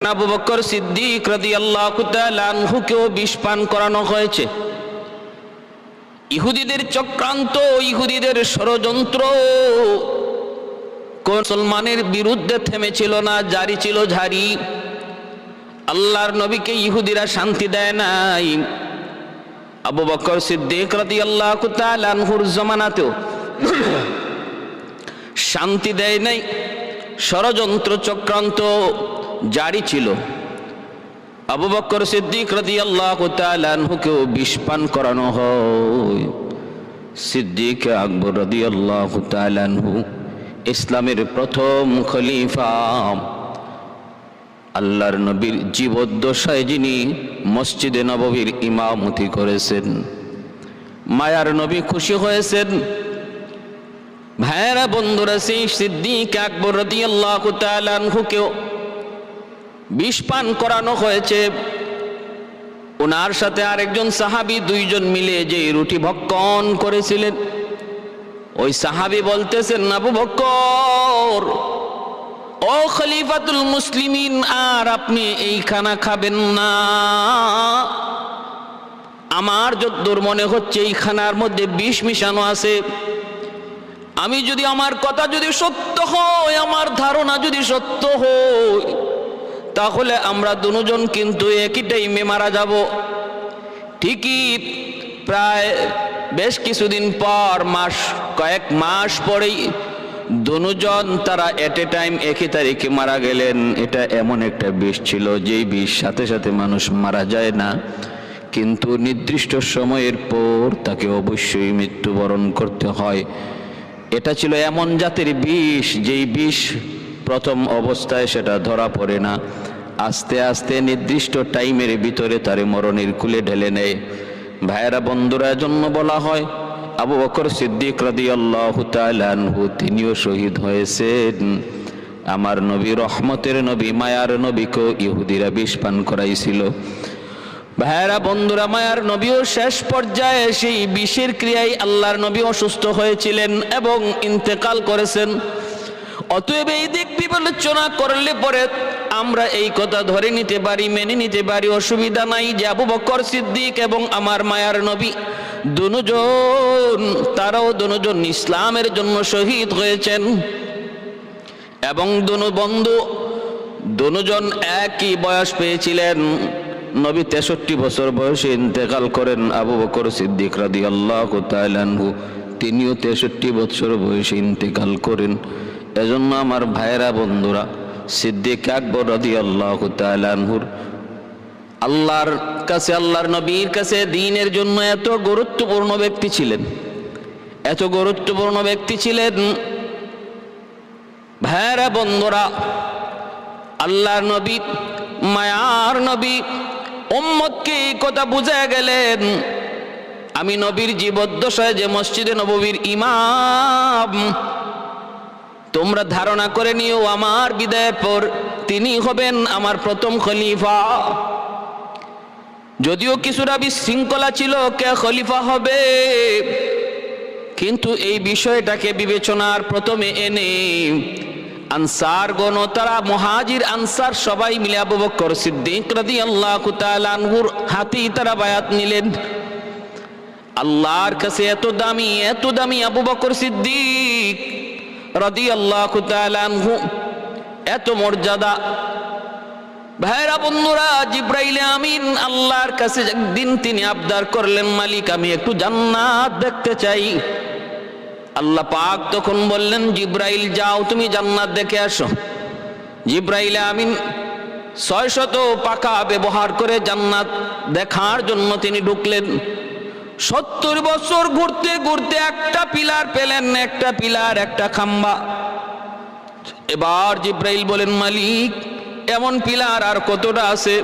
আবু বকর সিদ্দিক রাদিয়াল্লাহু তাআলা আনহুকেও বিষ পান করানো হয়েছে। ইহুদিদের চক্রান্ত, ইহুদিদের ষড়যন্ত্র কোন মুসলমানের বিরুদ্ধে থেমেছিল না, জারি ছিল ঝারি। আল্লাহর নবীকে ইহুদিরা শান্তি দেয় নাই। আবু বকর সিদ্দিক রাদিয়াল্লাহু তাআলা আনহুর জামানাতেও শান্তি দেয় নাই, ষড়যন্ত্র চক্রান্ত জারি ছিল। আবু বকর সিদ্দিক রাদিয়াল্লাহু তাআলা আনহুকেও বিষ পান করানো হয়। সিদ্দিক আকবর রাদিয়াল্লাহু তাআলা আনহু ইসলামের প্রথম খলিফা। আল্লাহর নবীর জীবদ্দশায় যিনি মসজিদে নববীর ইমামতি করেছেন, মায়ার নবী খুশি হয়েছেন। ভাইরা বন্ধুরা, সেই সিদ্দিক আকবর রাদিয়াল্লাহু তাআলা আনহুকেও বিষ পান করানো হয়েছে। ওনার সাথে আরেকজন সাহাবী, দুইজন মিলে যে রুটি ভক্ষণ করেছিলেন, ওই সাহাবী বলতেছেন, আবু বকর, ও খলিফাতুল মুসলিমিন, আর আপনি এই খানা খাবেন না। আমার যতদূর মনে হচ্ছে এই খানার মধ্যে বিষ মিশানো আছে। আমি যদি, আমার কথা যদি সত্য হয়, আমার ধারণা যদি সত্য হয়, তাহলে আমরা দুজন কিন্তু একই টাইমে মারা যাব। ঠিকই প্রায় বেশ কিছুদিন পর, কয়েক মাস পরেই দুজন তারা এট এ টাইম একই তারিখে মারা গেলেন। এটা এমন একটা বিষ ছিল যেই বিষ সাথে সাথে মানুষ মারা যায় না, কিন্তু নির্দিষ্ট সময়ের পর তাকে অবশ্যই মৃত্যুবরণ করতে হয়। এটা ছিল এমন জাতের বিষ যেই বিষ প্রথম অবস্থায় সেটা ধরা পড়ে না, আস্তে আস্তে নির্দিষ্ট টাইমের ভিতরে তারে মরণের কুলে ঢেলে নেয়। ভাইয়েরা বন্ধুরা, জন্য বলা হয় আবু বকর সিদ্দিক রাদিয়াল্লাহু তাআলা আনহু তিনিও শহীদ হয়েছেন। আমার নবী, রহমতের নবী, মায়ার নবীকেও ইহুদিরা বিষ পান করাইছিল। ভাইয়েরা বন্ধুরা, মায়ার নবীও শেষ পর্যায়ে সেই বিষের ক্রিয়ায় আল্লাহর নবী অসুস্থ হয়েছিলেন এবং ইন্তেকাল করেছেন। অতএব এই দিক বিবেচনা করলে পরে আমরা এই কথা ধরে নিতে পারি, মেনে নিতে পারি, অসুবিধা নাই যে আবু বকর সিদ্দিক এবং আমার মায়ার নবী তারাও দুজন ইসলামের জন্য শহীদ হয়েছেন। এবং দুজন একই বয়স পেয়েছিলেন। নবী 63 বছর বয়সে ইন্তেকাল করেন। আবু বকর সিদ্দিক রাদিয়াল্লাহু তাআলা আনহু তিনিও 63 বছর বয়সে ইন্তেকাল করেন। এজন্য আমার ভাইরা বন্ধুরা, সিদ্দিক আকবর রাদিয়াল্লাহু তাআলা আনহুর আল্লাহর কাছে, আল্লাহর নবীর কাছে দ্বীনের জন্য এত গুরুত্বপূর্ণ ব্যক্তি ছিলেন, এত গুরুত্বপূর্ণ ব্যক্তি ছিলেন। ভাইরা বন্ধুরা, আল্লাহর নবী, মায়ার নবী উম্মতকে এই কথা বুঝায় গেলেন, আমি নবীর জীবদ্দশায় যে মসজিদে নববীর ইমাম, তোমরা ধারণা করে নিও আমার বিদায়ের পর তিনি হবেন আমার প্রথম খলিফা। যদিও কিছুটা বিশৃঙ্খলা ছিল কে খলিফা হবে, কিন্তু এই বিষয়টাকে বিবেচনার প্রথমে এনে আনসারগণ, তারা মুহাজির আনসার সবাই মিলে আবু বকর সিদ্দিক রাদিয়াল্লাহু তাআলা আনহুর হাতেই তারা বায়াত নিলেন। আল্লাহর কাছে এত দামি আবু বকর সিদ্দিক রাদিয়াল্লাহু তাআলা আনহু, এত মর্যাদা। ভাইরা বন্ধুরা, জিবরাইল আমিন আল্লাহর কাছে একদিন তিনি আবদার করলেন, মালিক আমি একটু জান্নাত দেখতে চাই। আল্লাহ পাক তখন বললেন, জিবরাইল যাও তুমি জান্নাত দেখে আসো। জিবরাইল আমিন 600 পাখা ব্যবহার করে জান্নাত দেখার জন্য তিনি ঢুকলেন। 70 বছর ঘুরতে ঘুরতে একটা পিলার পেলেন, একটা পিলার, একটা খাম্বা। এবার জিবরাইল বলেন, মালিক এমন পিলার আর কতটা আছে?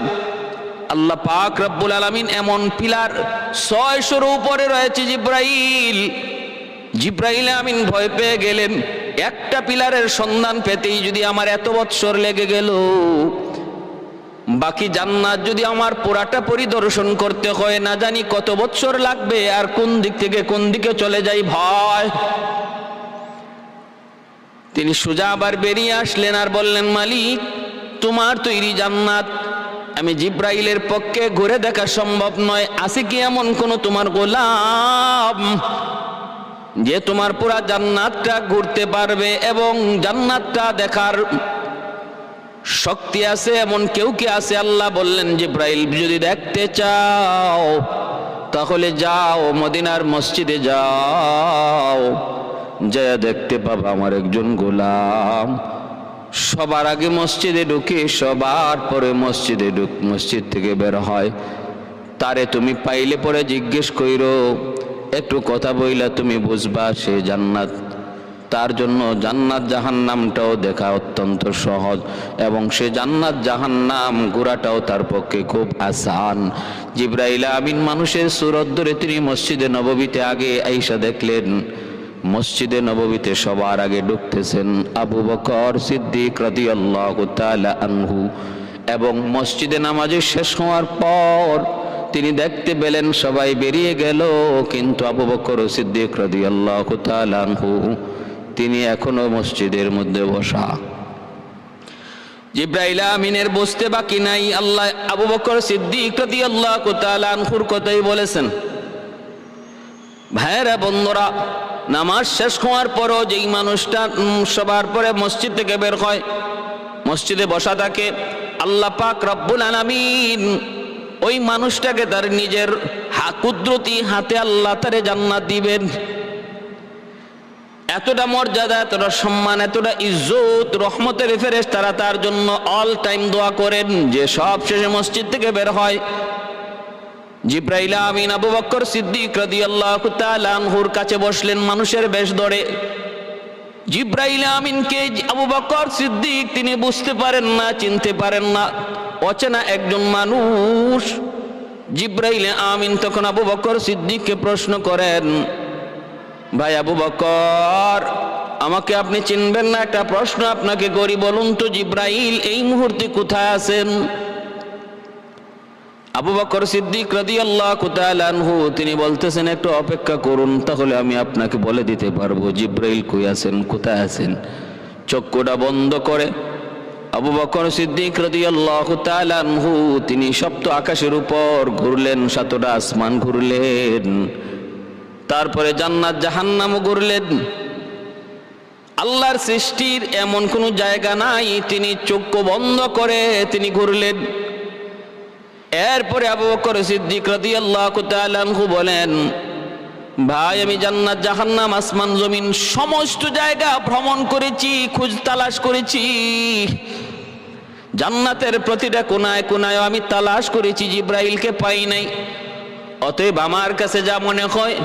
আল্লাহ পাক রব্বুল আলামিন এমন পিলার 600-র উপরে রয়েছে। জিবরাইল আমিন ভয় পেয়ে গেলেন, একটা পিলারের সন্ধান পেতেই যদি আমার এত বছর লেগে গেল, বাকি জান্নাত যদি আমার পুরাটা পরিদর্শন করতে হয়, না জানি কত বছর লাগবে, আর কোন দিক থেকে কোন দিকে চলে যাই ভয়। তিনি সোজা আবার বেরিয়ে আসলেন আর বললেন, মালিক তোমার তৈরি জান্নাত আমি জিব্রাইলের পক্ষে ঘুরে দেখা সম্ভব নয়। আছে কি এমন কোন তোমার গোলাম যে তোমার পুরা জান্নাতটা ঘুরতে পারবে এবং জান্নাতটা দেখার শক্তি আছে? এমন কেউ কি আছে? আল্লাহ বললেন, জিব্রাইল যদি দেখতে চাও তাহলে যাও, মদিনার মসজিদে যাও, যা দেখতে পাবা আমার একজন গোলাম সবার আগে মসজিদে ঢুকে সবার পরে মসজিদ থেকে বের হয়। তারে তুমি পাইলে পরে জিজ্ঞেস কইরো, একটু কথা বইলা তুমি বুঝবা সে জান্নাত। তার জন্য জান্নাত জাহান্নামটাও দেখা অত্যন্ত সহজ এবং সে জান্নাত জাহান্নাম ঘোরাটাও তার পক্ষে খুব আসান। জিব্রাইল আমিন মানুষের সুরত ধরে তিনি মসজিদে নববীতে আগে আইসা দেখলেন মসজিদে নববীতে সবার আগে ঢুকতেছেন আবু বকর সিদ্দিক রাদিয়াল্লাহু তাআলা আনহু। এবং মসজিদে নামাজের শেষ হওয়ার পর তিনি দেখতে পেলেন সবাই বেরিয়ে গেল, কিন্তু আবু বকর সিদ্দিক রাদিয়াল্লাহু তাআলা আনহু তিনি এখনো মসজিদের মধ্যে বসা। জিব্রাইল আমিনের বসতে বাকি নাই। আল্লাহ আবু বকর সিদ্দিক রাদিয়াল্লাহু তাআলা আনহুর কথাই বলেছেন। ভাইরা বন্ধুরা, নামাজ শেষ হওয়ার পরও যেই মানুষটা সবার পরে মসজিদ থেকে বের হয়, মসজিদে বসা থাকে, আল্লাহ পাক রব্বুল আলামিন ওই মানুষটাকে তার নিজের কুদরতি হাতে আল্লাহ তারে জান্নাত দিবেন। এতটা মর্যাদা, এতটা সম্মান, এতটা ইজ্জত, রহমতের ফেরেশতারা তার জন্য অল টাইম দোয়া করেন যে সব শেষে মসজিদ থেকে বের হয়। জিব্রাইল আমিন আবু বকর সিদ্দিক রাদিয়াল্লাহু তাআলা আনহুর কাছে বসলেন মানুষের বেশ ধরে। জিব্রাইল আমিনকে আবু বকর সিদ্দিক তিনি বুঝতে পারেন না, চিনতে পারেন না, অচেনা একজন মানুষ। জিব্রাইল আমিন তখন আবু বকর সিদ্দিককে প্রশ্ন করেন, ভাই আবু বকর, আমাকে আপনি চিনবেন না? একটা প্রশ্ন আপনাকে করি, বলুন তো জিব্রাইল এই মুহূর্তে কোথায় আছেন? আবু বকর সিদ্দিক রাদিয়াল্লাহু তাআলা আনহু তিনি বলতেছেন, একটু অপেক্ষা করুন, তাহলে আমি আপনাকে বলে দিতে পারবো জিব্রাইল কই আছেন, কোথায় আছেন। চক্ষুটা বন্ধ করে আবু বকর সিদ্দিক রাদিয়াল্লাহু তাআলা আনহু তিনি সপ্ত আকাশের উপর ঘুরলেন, সাতটা আসমান ঘুরলেন, তারপরে জান্নাত জাহান্নাম ঘুরলেন। আল্লাহর সৃষ্টির এমন কোনো জায়গা নাই তিনি চক্ষু বন্ধ করে তিনি ঘুরলেন। এরপরে আবু বকর সিদ্দিক রাদিয়াল্লাহু তাআলা আনহু বলেন, ভাই আমি জান্নাত জাহান্নাম আসমান জমিন সমস্ত জায়গা ভ্রমণ করেছি, খোঁজ তালাশ করেছি, জান্নাতের প্রতিটা কোনায় কোনায় আমি তালাশ করেছি, জিব্রাইলকে পাই নাই। অতএব আমার কাছে যা মনে হয়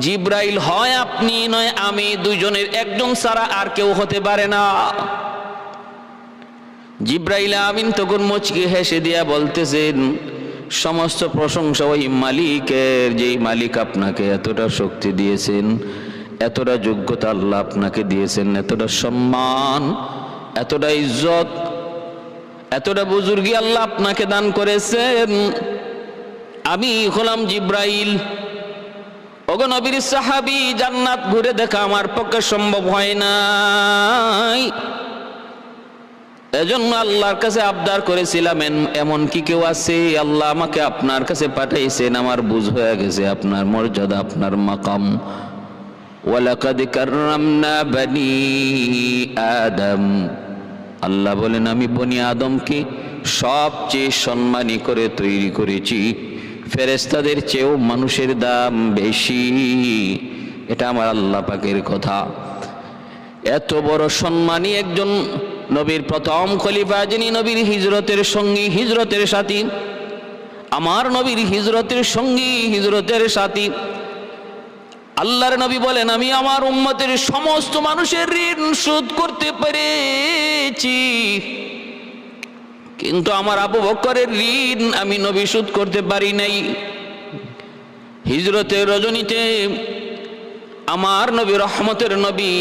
জিব্রাইল হয় আপনি নয় আমি, দুইজনের একজন ছাড়া আর কেউ হতে পারে না। জিব্রাইল আমিন তখন মুচকি হেসে দিয়া বলতেছেন, সমস্ত প্রশংসা ওই মালিকের, যেই মালিক আপনাকে এতটা শক্তি দিয়েছেন, এতটা যোগ্যতা আল্লাহ আপনাকে দিয়েছেন, এতটা সম্মান, এতটা ইজ্জত, এতটা বুজুর্গি আল্লাহ আপনাকে দান করেছেন। আমি হলাম জিব্রাইল। ওগো নবীর সাহাবী, জান্নাত ঘুরে দেখা আমার পক্ষে সম্ভব হয় নাই, এজন্য আল্লাহর কাছে আবদার করেছিলাম, এমন কি কেউ আছে? আল্লাহ আমাকে আপনার কাছে পাঠাইছেন, আমার বুঝ হয়ে গেছে আপনার মর্যাদা, আপনার মাকাম। ওয়ালাকাদ কাররামনা বনি আদম, আল্লাহ বলেন আমি বনি আদমকে সবচেয়ে সম্মানী করে তৈরি করেছি, ফেরেশতাদের চেয়েও মানুষের দাম বেশি। এটা আমার আল্লাহ পাকের কথা। এত বড় সম্মানী একজন নবীর প্রথম খলিফা, যিনি নবীর হিজরতের সঙ্গী, হিজরতের সাথী, আমার নবীর হিজরতের সঙ্গী, হিজরতের সাথী, আল্লাহর নবী বলেন আমি আমার উম্মতের সমস্ত মানুষের ঋণ শোধ করতে পেরেছি, কিন্তু আমার আবু বকরের ঋণ আমি নবী শোধ করতে পারি নাই। হিজরতের রজনীতে আমার নবী, রহমতের নবী,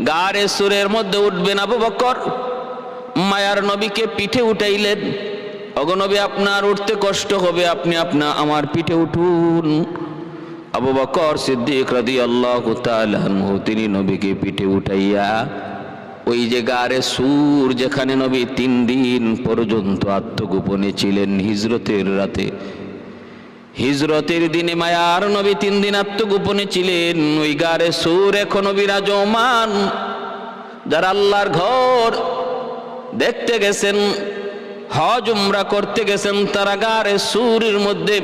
গারে সুরের মধ্যে উঠবেন আবু বকর মায়ার নবীকে পিঠে উঠাইলেন, ওগো নবী আপনার উঠতে কষ্ট হবে, আপনি আমার পিঠে উঠুন। আবু বকর সিদ্দিক রাদিয়াল্লাহু তাআলা আনহু তিনি নবীকে পিঠে উঠাইয়া ওই যে গারে সুর, যেখানে নবী 3 দিন পর্যন্ত আত্মগোপনে ছিলেন হিজরতের রাতে। হিজরতের দিনে মায়ার নবী 3 দিন আত্মগোপনে ছিলেন। ওই গারে সুর এখনো বিরাজমান। যারা আল্লাহর ঘর দেখতে গেছেন, হজ উমরা করতে গেছেন, তারা গারে সুরের মধ্যে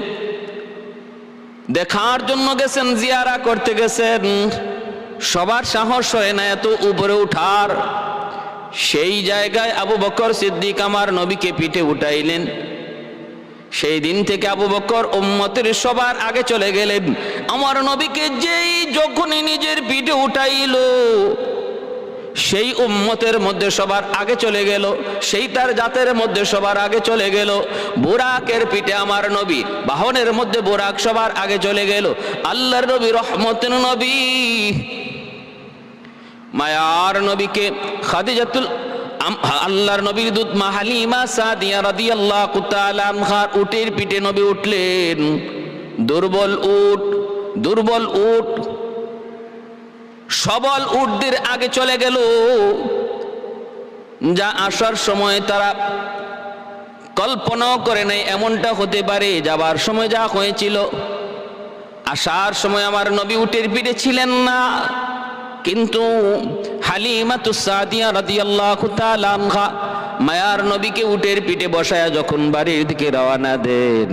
দেখার জন্য গেছেন, জিয়ারা করতে গেছেন। সবার সাহস হয় না এত উপরে উঠার। সেই জায়গায় আবু বকর সিদ্দিক আমার নবীকে পিঠে উঠাইলেন। সেই দিন থেকে আবু বকর উম্মতের সবার আগে চলে গেলেন। আমার নবীকে যেই যখনই নিজের পিঠে উঠাইল, সেই উম্মতের মধ্যে সবার আগে চলে গেল, সেই তার জাতের মধ্যে সবার আগে চলে গেল। বুরাকের পিঠে আমার নবী, বাহনের মধ্যে বুরাক সবার আগে চলে গেল। আল্লাহর নবী, রহমতের নবী, মায়ার নবীকে খাদিজাতুল আল্লাহর নবীর দূত মা হালিমা সাদিয়া রাদিয়াল্লাহু তাআলা আনহার উটের পিঠে নবী উঠলেন। দুর্বল উট সবল উটদের আগে চলে গেল। যা আসার সময় তারা কল্পনাও করে নাই এমনটা হতে পারে। যাবার সময় যা হয়েছিল, আসার সময় আমার নবী উটের পিঠে ছিলেন না, কিন্তু হালিমাতুস সাদিয়া রাদিয়াল্লাহু তাআলা আনহা মায়ার নবীকে উটের পিঠে বসায়া যখন বাড়ির দিকে রওনা দেন,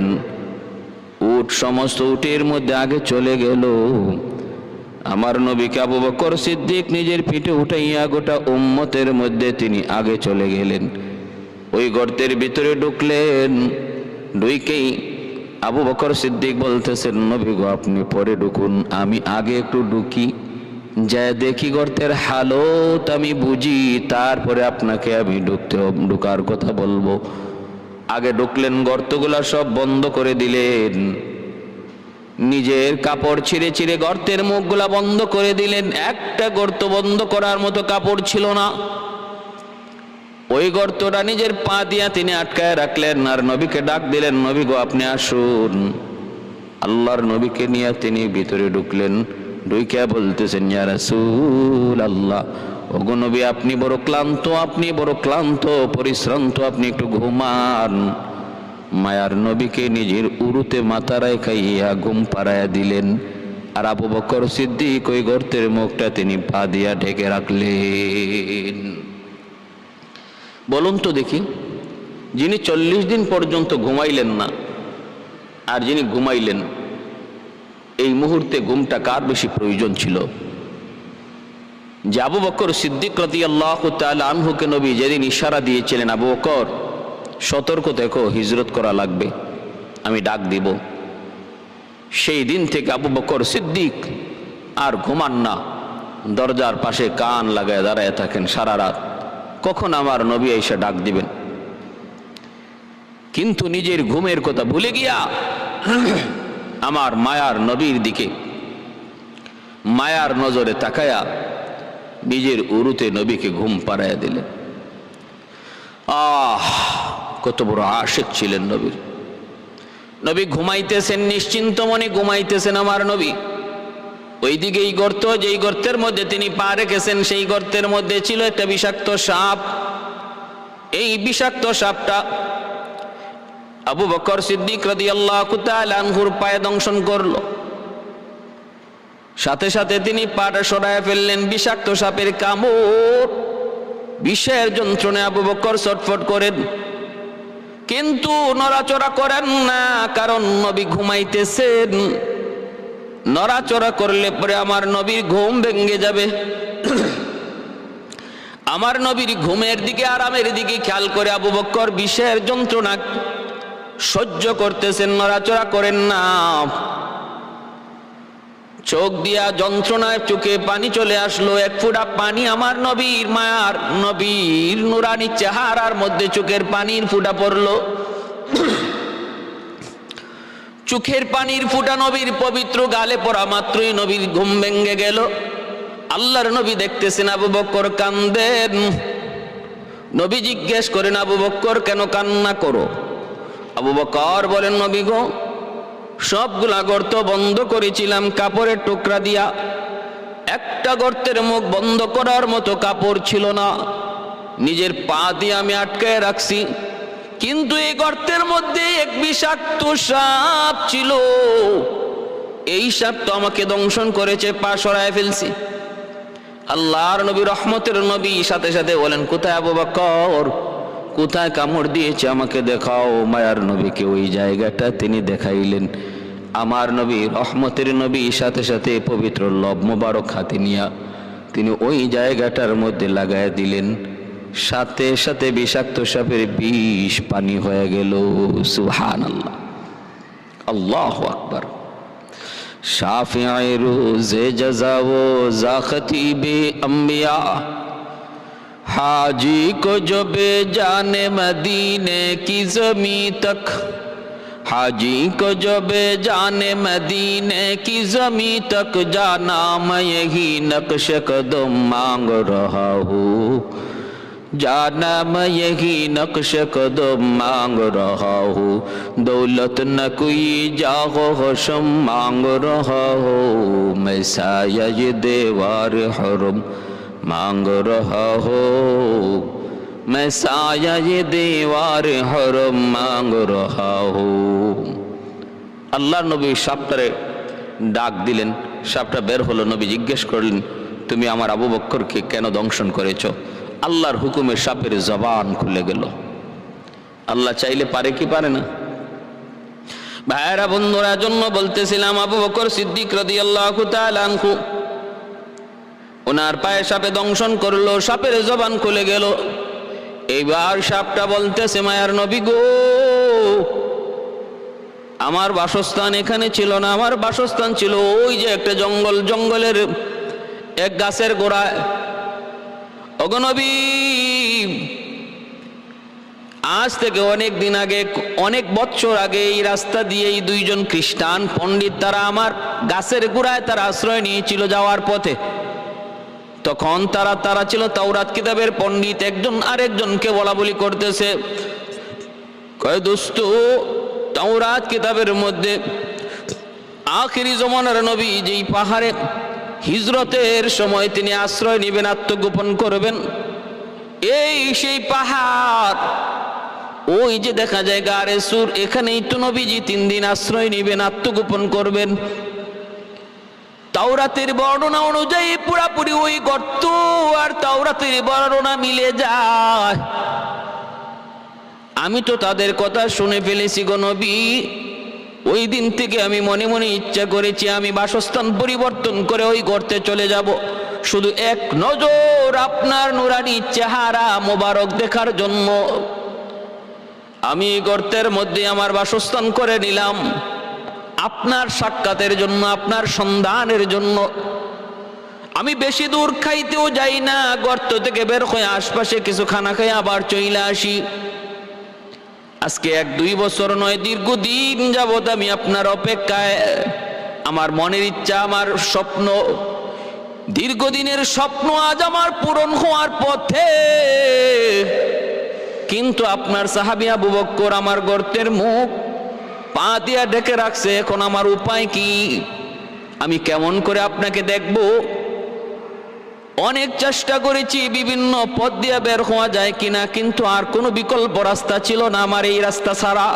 উট সমস্ত উটের মধ্যে আগে চলে গেল। আমার নবীকে আবু বকর সিদ্দিক নিজের পিঠে উঠাইয়া গোটা উম্মতের মধ্যে তিনি আগে চলে গেলেন। ওই গর্তের ভিতরে ঢুকলেন। ঢুকেই আবু বকর সিদ্দিক বলতেছেন, নবী গো আপনি পরে ঢুকুন, আমি আগে একটু ঢুকি, যা দেখি গর্তের হালত আমি বুঝি, তারপরে আপনাকে আমি ঢুকার কথা বলবো। আগে ঢুকলেন, গর্তগুলা সব বন্ধ করে দিলেন। নিজের কাপড় ছিঁড়ে ছিঁড়ে গর্তের মুখগুলা বন্ধ করে দিলেন। একটা গর্ত বন্ধ করার মতো কাপড় ছিল না। ওই গর্তটা নিজের পা দিয়া তিনি আটকায় রাখলেন। আর নবীকে ডাক দিলেন, নবী গো আপনি আসুন। আল্লাহর নবীকে নিয়ে তিনি ভিতরে ঢুকলেন। ঢুকিয়া বলতেছেন, ইয়া রাসূলুল্লাহ, ওগো নবী আপনি বড় ক্লান্ত, পরিশ্রান্ত, আপনি একটু ঘুমান। মায়ার নবীকে নিজের উরুতে মাথা রাখাইয়া ঘুম পাড়াইয়া দিলেন। আর আবু বকর সিদ্দিক ওই গর্তের মুখটা তিনি পা দিয়া ঢেকে রাখলেন। বলুন তো দেখি, যিনি 40 দিন পর্যন্ত ঘুমাইলেন না আর যিনি ঘুমাইলেন, এই মুহূর্তে ঘুমটা কার বেশি প্রয়োজন ছিল? যে আবু বকর সিদ্দিক রাদিয়াল্লাহু তাআলা আনহুকে নবী যেদিন ইশারা দিয়েছিলেন, আবু বকর সতর্ক দেখো, হিজরত করা লাগবে, আমি ডাক দিব, সেই দিন থেকে আবু বকর সিদ্দিক আর ঘুমান না, দরজার পাশে কান লাগায় দাঁড়ায় থাকেন সারা রাত, কখন আমার নবী এসে ডাক দিবেন। কিন্তু নিজের ঘুমের কথা ভুলে গিয়া আমার মায়ার নবীর দিকে মায়ার নজরে তাকায়া নিজের উরুতে নবীকে ঘুম পাড়াইয়া দিলেন। কত বড় আশিক ছিলেন নবীর। নবী ঘুমাইতেছেন, নিশ্চিন্ত মনে ঘুমাইতেছেন আমার নবী। ওইদিকে এই গর্ত, যেই গর্তের মধ্যে তিনি পা রেখেছেন, সেই গর্তের মধ্যে ছিল একটা বিষাক্ত সাপ। এই বিষাক্ত সাপটা আবু বকর সিদ্দিক রাদিয়াল্লাহু তাআলা আনহুর পায়ে দংশন করলো। সাথে সাথে তিনি পাটা সরায় ফেললেন। বিষাক্ত সাপের কামড়, বিষের যন্ত্রণায় আবু বকর ছটফট করেন, কিন্তু নড়াচড়া করেন না, কারণ নবী ঘুমাইতেছেন। নড়াচড়া করলে পরে আমার নবীর ঘুম ভেঙে যাবে। আমার নবীর ঘুমের দিকে, আরামের দিকে খেয়াল করে আবু বকর বিষের যন্ত্রণা সহ্য করতেছেন, নড়াচড়া করেন না। চোখ দিয়া যন্ত্রণায় চোখে পানি চলে আসলো। এক ফোঁটা পানি আমার নবীর, মায়ার নবীর নুরানি চেহারার মধ্যে চোখের পানির ফোঁটা পড়লো। চোখের পানির ফোঁটা নবীর পবিত্র গালে পড়া মাত্রই নবীর ঘুম ভেঙে গেল। আল্লাহর নবী দেখতেছেন আবু বকর কান্দেন। নবী জিজ্ঞেস করেন, আবু বকর কেন কান্না করো? আবু বকর বলেন, নবী গো, সবগুলা গর্ত বন্ধ করেছিলাম কাপড়ের টুকরা দিয়া, একটা গর্তের মুখ বন্ধ করার মতো কাপড় ছিল না, নিজের পা দিয়ে আমি আটকায় রাখছি। কিন্তু এই গর্তের মধ্যে এক বিষাক্ত সাপ ছিল, এই সাপ তো আমাকে দংশন করেছে, পা সরায় ফেলছি। আল্লাহর নবী, রহমতের নবী, সাথে সাথে বলেন, কোথায় আবু বকর, কোথায় কামড় দিয়েছে আমাকে দেখাও। মায়ার নবীকে ওই জায়গাটা তিনি দেখাইলেন। আমার নবী, রহমতের নবী, সাথে সাথে পবিত্র লব মোবারক হাতে নিয়া তিনি ওই জায়গাটার মধ্যে লাগায় দিলেন। সাথে সাথে বিষাক্ত সাপের বিষ পানি হয়ে গেল। সুবহানাল্লাহ, আল্লাহু আকবার। শাফিঈ রোজে জযা ও যা খতীবে अंबिया, हाजी को जो बेजाने मदीने की ज़मीं तक, हाजी को जो बेजाने मदीने की ज़मीं तक, जाना मैं यही नक्श कदम मांग रहा हूँ, जाना मैं यही नक्श कदम मांग रहा हूँ, दौलत न कोई जागो हशम मांग रहा हूँ, मैं साया ये दीवार हरम मांग रहा हो, मैं साया ये दीवार हरम मांग रहा हो। আল্লাহ নবী সাপটারে ডাক দিলেন, সাপটা বের হলো। নবী জিজ্ঞেস করলেন, তুমি আমার আবু বকরকে কেন দংশন করেছো? আল্লাহর হুকুমে সাপের জবান খুলে গেল। আল্লাহ চাইলে পারে কি পারে না? ভাইরা বন্ধুরা, জন্য বলতেছিলাম আবু বকর সিদ্দিক রাদিয়াল্লাহু তাআলা আনহু, ওনার পায়ে সাপে দংশন করলো, সাপের জবান খুলে গেল। এইবার সাপটা বলতেছে, মায়ার নবী গো, আমার বাসস্থান এখানে ছিল না, আমার বাসস্থান ছিল ওই যে একটা জঙ্গল, জঙ্গলের এক গাছের গোড়ায়। ওগো নবী, আজ থেকে অনেক দিন আগে, অনেক বছর আগে এই রাস্তা দিয়ে এই দুইজন খ্রিস্টান পণ্ডিত তারা আমার গাছের গোড়ায় তারা আশ্রয় নিয়েছিল যাওয়ার পথে। তখন তারা ছিল তাওরাত কিতাবের পণ্ডিত, একজন আরেকজনকে বলা বলি করতেছে, কয় দোস্ত, তাওরাত কিতাবের মধ্যে আখিরি জমানার নবী যেই পাহাড়ে হিজরতের সময় তিনি আশ্রয় নেবেন, আত্মগোপন করবেন, এই সেই পাহাড়, ওই যে দেখা যায় গারে সুর, এখানেই তো নবীজি 3 দিন আশ্রয় নেবেন, আত্মগোপন করবেন। তাওরাতের বর্ণনা অনুযায়ী পুরাপুরি ওই গর্ত আর তাওরাতের বর্ণনা মিলে যায়। আমি তো তাদের কথা শুনে ফেলেছি গো নবী। ওই দিন থেকে আমি মনে মনে ইচ্ছা করেছি আমি বাসস্থান পরিবর্তন করে ওই গর্তে চলে যাব, শুধু এক নজর আপনার নুরানি চেহারা মোবারক দেখার জন্য। আমি গর্তের মধ্যে আমার বাসস্থান করে নিলাম আপনার সাক্ষাতের জন্য, আপনার সন্ধানের জন্য। আমি বেশি দূর খাইতেও যাই না, গর্ত থেকে বের হয়ে আশপাশে কিছু খানা খাই আবার চলে আসি। আজকে 1-2 বছর নয়, দীর্ঘদিন যাবত আমি আপনার অপেক্ষায়। আমার মনের ইচ্ছা, আমার স্বপ্ন, দীর্ঘদিনের স্বপ্ন আজ আমার পূরণ হওয়ার পথে। কিন্তু আপনার সাহাবী আবু বকর আমার গর্তের মুখ পা দিয়া ঢেকে রাখছে। এখন আমার উপায় কি? আমি কেমন করে আপনাকে দেখব? অনেক চেষ্টা করেছি বিভিন্ন পথ দিয়ে বের হওয়া যায় কিনা, কিন্তু আর কোনো বিকল্প রাস্তা ছিল না আমার এই রাস্তা ছাড়া।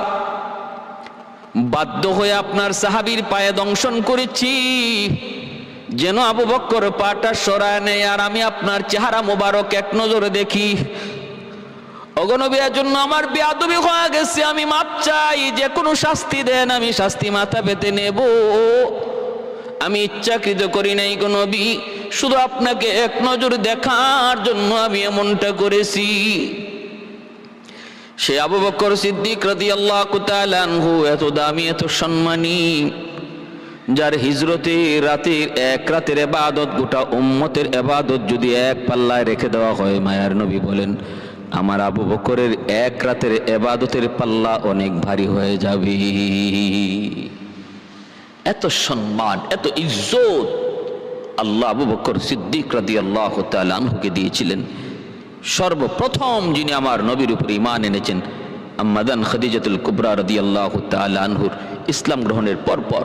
বাধ্য হয়ে আপনার সাহাবীর পায়ে দংশন করেছি, যেন আবু বকর পাটা সরায় নেয় আর আমি আপনার চেহারা মোবারক এক নজরে দেখি। ওগো নবী, এর জন্য আমার বেয়াদবি হয়ে গেছে, আমি মাপ চাই, যে কোনো শাস্তি দেন, আমি শাস্তি মাথা পেতে নেব। আমি ইচ্ছাকৃত করি নাই গো নবী, শুধু আপনাকে এক নজর দেখার জন্য আমি এমনটা করেছি। সে আবু বকর সিদ্দিক রাদিয়াল্লাহু তাআলা আনহু এত দামি, এত সম্মানী, যার হিজরতে রাতের এক রাতের ইবাদত, গোটা উম্মতের ইবাদত যদি এক পাল্লায় রেখে দেওয়া হয়, মায়ার নবী বলেন আমার আবু বকরের এক রাতের ইবাদতের পাল্লা অনেক ভারী হয়ে যাবে। এত সম্মান, এত ইজ্জত আল্লাহ আবু বকর সিদ্দিক রাদিয়াল্লাহু তাআলা আনহুকে দিয়েছিলেন। সর্বপ্রথম যিনি আমার নবীর উপর ঈমান এনেছেন, আম্মাদান খাদিজাতুল কুবরা রাদিয়াল্লাহু তাআলা আনহুর ইসলাম গ্রহণের পরপর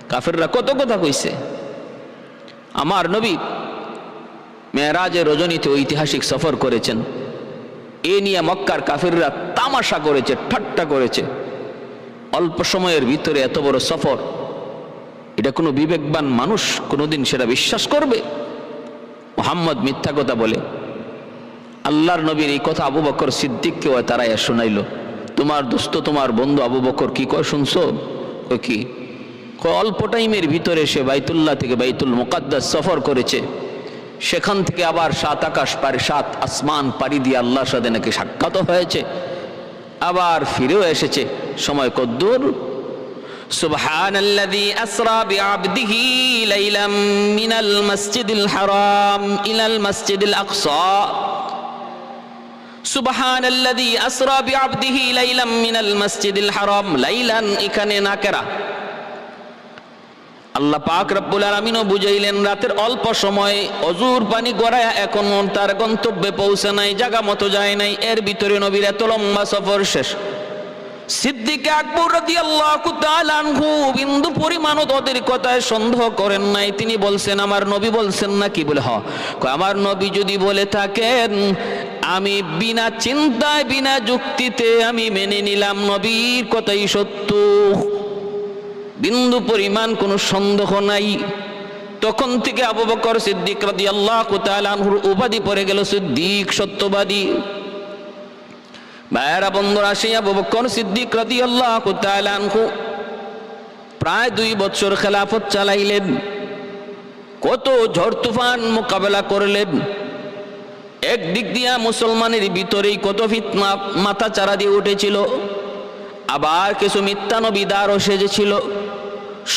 কাফেররা কত কথা কইছে, আমার নবী মেরাজের রজনীতে ঐতিহাসিক সফর করেছেন। এ নিয়ে মক্কার কাফিররা তামাশা করেছে, ঠাট্টা করেছে। অল্প সময়ের ভিতরে এত বড় সফর, এটা কোনো বিবেকবান মানুষ কোনোদিন সেটা বিশ্বাস করবে? মুহাম্মদ মিথ্যা কথা বলে। আল্লাহর নবীর এই কথা আবু বকর সিদ্দিককেও তারাই শোনাইল। তোমার দোস্ত, তোমার বন্ধু আবু বকর কি কয় শুনছো? কয় কি? কয় অল্প টাইমের ভিতরে সে বাইতুল্লাহ থেকে বাইতুল মুকাদ্দাস সফর করেছে, সেখান থেকে আবার 7 আকাশ পারি 7 আসমান পাড়ি দিয়ে আল্লাহর সাথে নাকি সাক্ষাৎ হয়েছে, আবার ফিরেও এসেছে। সময় কদ্দুর? সুবহানাল্লাযী আসরা বিআবদিহি লাইলাম মিনাল মাসজিদিল হারাম ইলাল মাসজিদিল আকসা। সুবহানাল্লাযী আসরা বিআবদিহি লাইলাম মিনাল মাসজিদিল হারাম। লাইলান এখানে নাকেরা। আল্লাহ পাক রব্বুল আলামিনও বুঝাইলেন রাতের অল্প সময় অজুর পানি গড়ায়া এখন তার গন্তব্যে পৌঁছে নাই, জায়গা মতো যায় নাই, এর ভিতরে নবীর এত লম্বা সফর শেষ। সিদ্দিক আকবর রাদিয়াল্লাহু তাআলা আনহু বিন্দু পরিমাণও ওদের কথায় সন্দেহ করেন নাই। তিনি বলছেন আমার নবী বলছেন না কি? বলে হ্যাঁ। আমার নবী যদি বলে থাকেন আমি বিনা চিন্তায় বিনা যুক্তিতে আমি মেনে নিলাম নবীর কথাই সত্য, বিন্দু পরিমাণ কোনো সন্দেহ নাই। তখন থেকে আবু বকর সিদ্দিক রাদিয়াল্লাহু তাআলা আনহুর উপাধি পড়ে গেল সিদ্দিক, সত্যবাদী। ভাইয়েরা বন্ধুরা, সেই আবু বকর সিদ্দিক রাদিয়াল্লাহু তাআলা আনহু প্রায় 2 বছর খেলাফত চালাইলেন। কত ঝড় তুফান মোকাবেলা করলেন। একদিক দিয়া মুসলমানের ভিতরেই কত ফিতনা মাথা চারা দিয়ে উঠেছিল, আবার কিছু মিথ্যা নবীদারও সেজেছিল।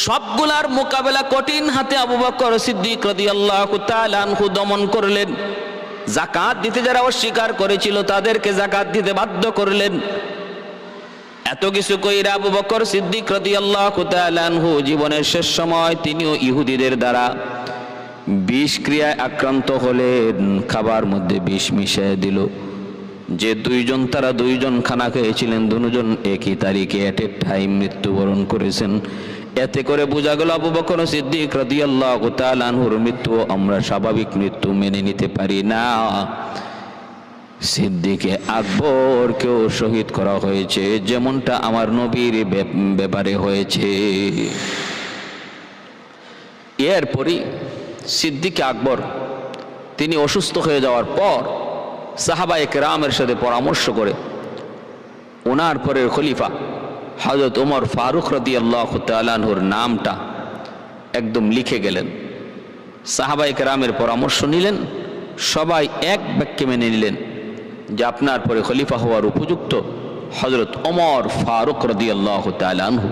সবগুলার মোকাবেলা কঠিন হাতে আবু বকর সিদ্দিক রাদিয়াল্লাহু তাআলা আনহু দমন করলেন। যাকাত দিতে যারা অস্বীকার করেছিল তাদেরকে যাকাত দিতে বাধ্য করলেন। এত কিছু কইরা আবু বকর সিদ্দিক রাদিয়াল্লাহু তাআলা আনহু জীবনের শেষ সময় তিনিও ইহুদিদের দ্বারা বিষ ক্রিয়ায় আক্রান্ত হলেন। খাবার মধ্যে বিষ মিশিয়ে দিল। যে তারা দুইজন খানা খেয়েছিলেন, দুজন একই তারিখে এট এ টাইম মৃত্যুবরণ করেছেন। এতে করে বোঝা গেল আবু বকর সিদ্দিক রাদিয়াল্লাহু তাআলা আনহুর মৃত্যু আমরা স্বাভাবিক মৃত্যু মেনে নিতে পারি না। সিদ্দিকে আকবরকেও শহীদ করা হয়েছে, যেমনটা আমার নবীর ব্যাপারে হয়েছে। এরপরই সিদ্দিকে আকবর তিনি অসুস্থ হয়ে যাওয়ার পর সাহাবায়ে কেরামের সাথে পরামর্শ করে ওনার পরের খলিফা হযরত ওমর ফারুক রাদিয়াল্লাহু তাআলা আনহুর নামটা একদম লিখে গেলেন। সাহাবায়ে কেরামের পরামর্শ নিলেন, সবাই এক বাক্যে মেনে নিলেন যে আপনার পরে খলিফা হওয়ার উপযুক্ত হযরত ওমর ফারুক রাদিয়াল্লাহু তাআলা আনহু।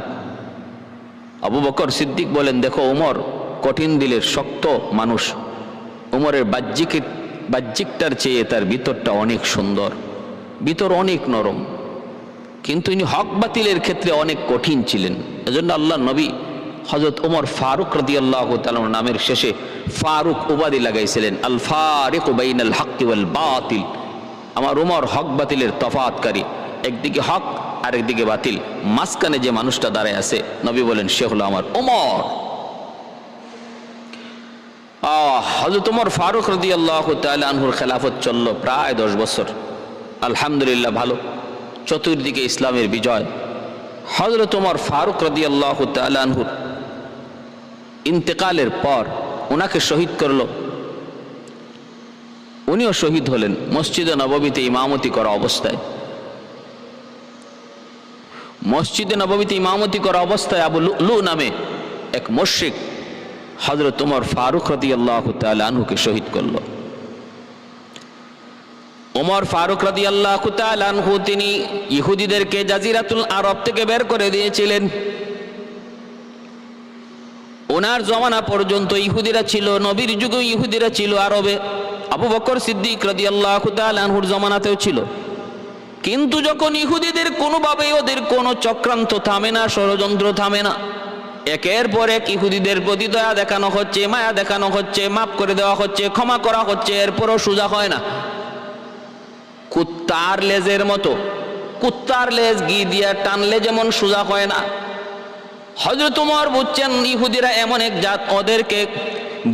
আবু বকর সিদ্দিক বলেন, দেখো ওমর কঠিন দিলের শক্ত মানুষ, ওমরের বাহ্যিকটার চেয়ে তার ভিতরটা অনেক সুন্দর, ভিতর অনেক নরম, কিন্তু ইনি হক বাতিলের ক্ষেত্রে অনেক কঠিন ছিলেন। এজন্য আল্লাহর নবী হযরত ওমর ফারুক রাদিয়াল্লাহু তাআলা নামের শেষে ফারুক উপাধি লাগাইছিলেন, আল ফারিকু বাইনাল হক ওয়াল বাতিল। আমার ওমর হক বাতিলের তফাৎকারী, একদিকে হক আর একদিকে বাতিল, মাঝখানে যে মানুষটা দাঁড়ায় আছে নবী বলেন সে হলো আমার ওমর। হযরত ওমর ফারুক রাদিয়াল্লাহু তাআলা আনহুর খেলাফত চলল প্রায় 10 বছর। আলহামদুলিল্লাহ, ভালো, চতুর্দিকে ইসলামের বিজয়। হযরত ওমর ফারুক রাদিয়াল্লাহু তাআলা আনহুর ইন্তেকালের পর ওনাকে শহীদ করল। উনিও শহীদ হলেন মসজিদে নববীতে ইমামতি করা অবস্থায়। মসজিদে নববীতে ইমামতি করা অবস্থায় আবু লুলু নামে এক মুশরিক হযরত ওমর ফারুক রাদিয়াল্লাহু তাআলা আনহুকে শহীদ করল। ওমর ফারুক রাদিয়াল্লাহু তাআলা আনহু তিনি ইহুদিদেরকে জাজিরাতুল আরব থেকে বের করে দিয়েছিলেন। ওনার জমানা পর্যন্ত ইহুদিরা ছিল, নবীর যুগে ইহুদিরা ছিল আরবে, আবু বকর সিদ্দিক রাদিয়াল্লাহু তাআলা আনহুর জমানাতেও ছিল। কিন্তু যখন ইহুদিদের কোনোভাবেই ওদের কোনো চক্রান্ত থামে না, ষড়যন্ত্র থামে না, একের পর এক ইহুদিদের প্রতি দয়া দেখানো হচ্ছে, মায়া দেখানো হচ্ছে, মাফ করে দেওয়া হচ্ছে, ক্ষমা করা হচ্ছে, এরপরও সোজা হয় না। কুত্তার লেজের মতো, কুত্তার লেজ ঘি দিয়া টানলে যেমন সোজা হয় না, হযরত ওমর বুঝছেন ইহুদিরা এমন এক জাত, ওদেরকে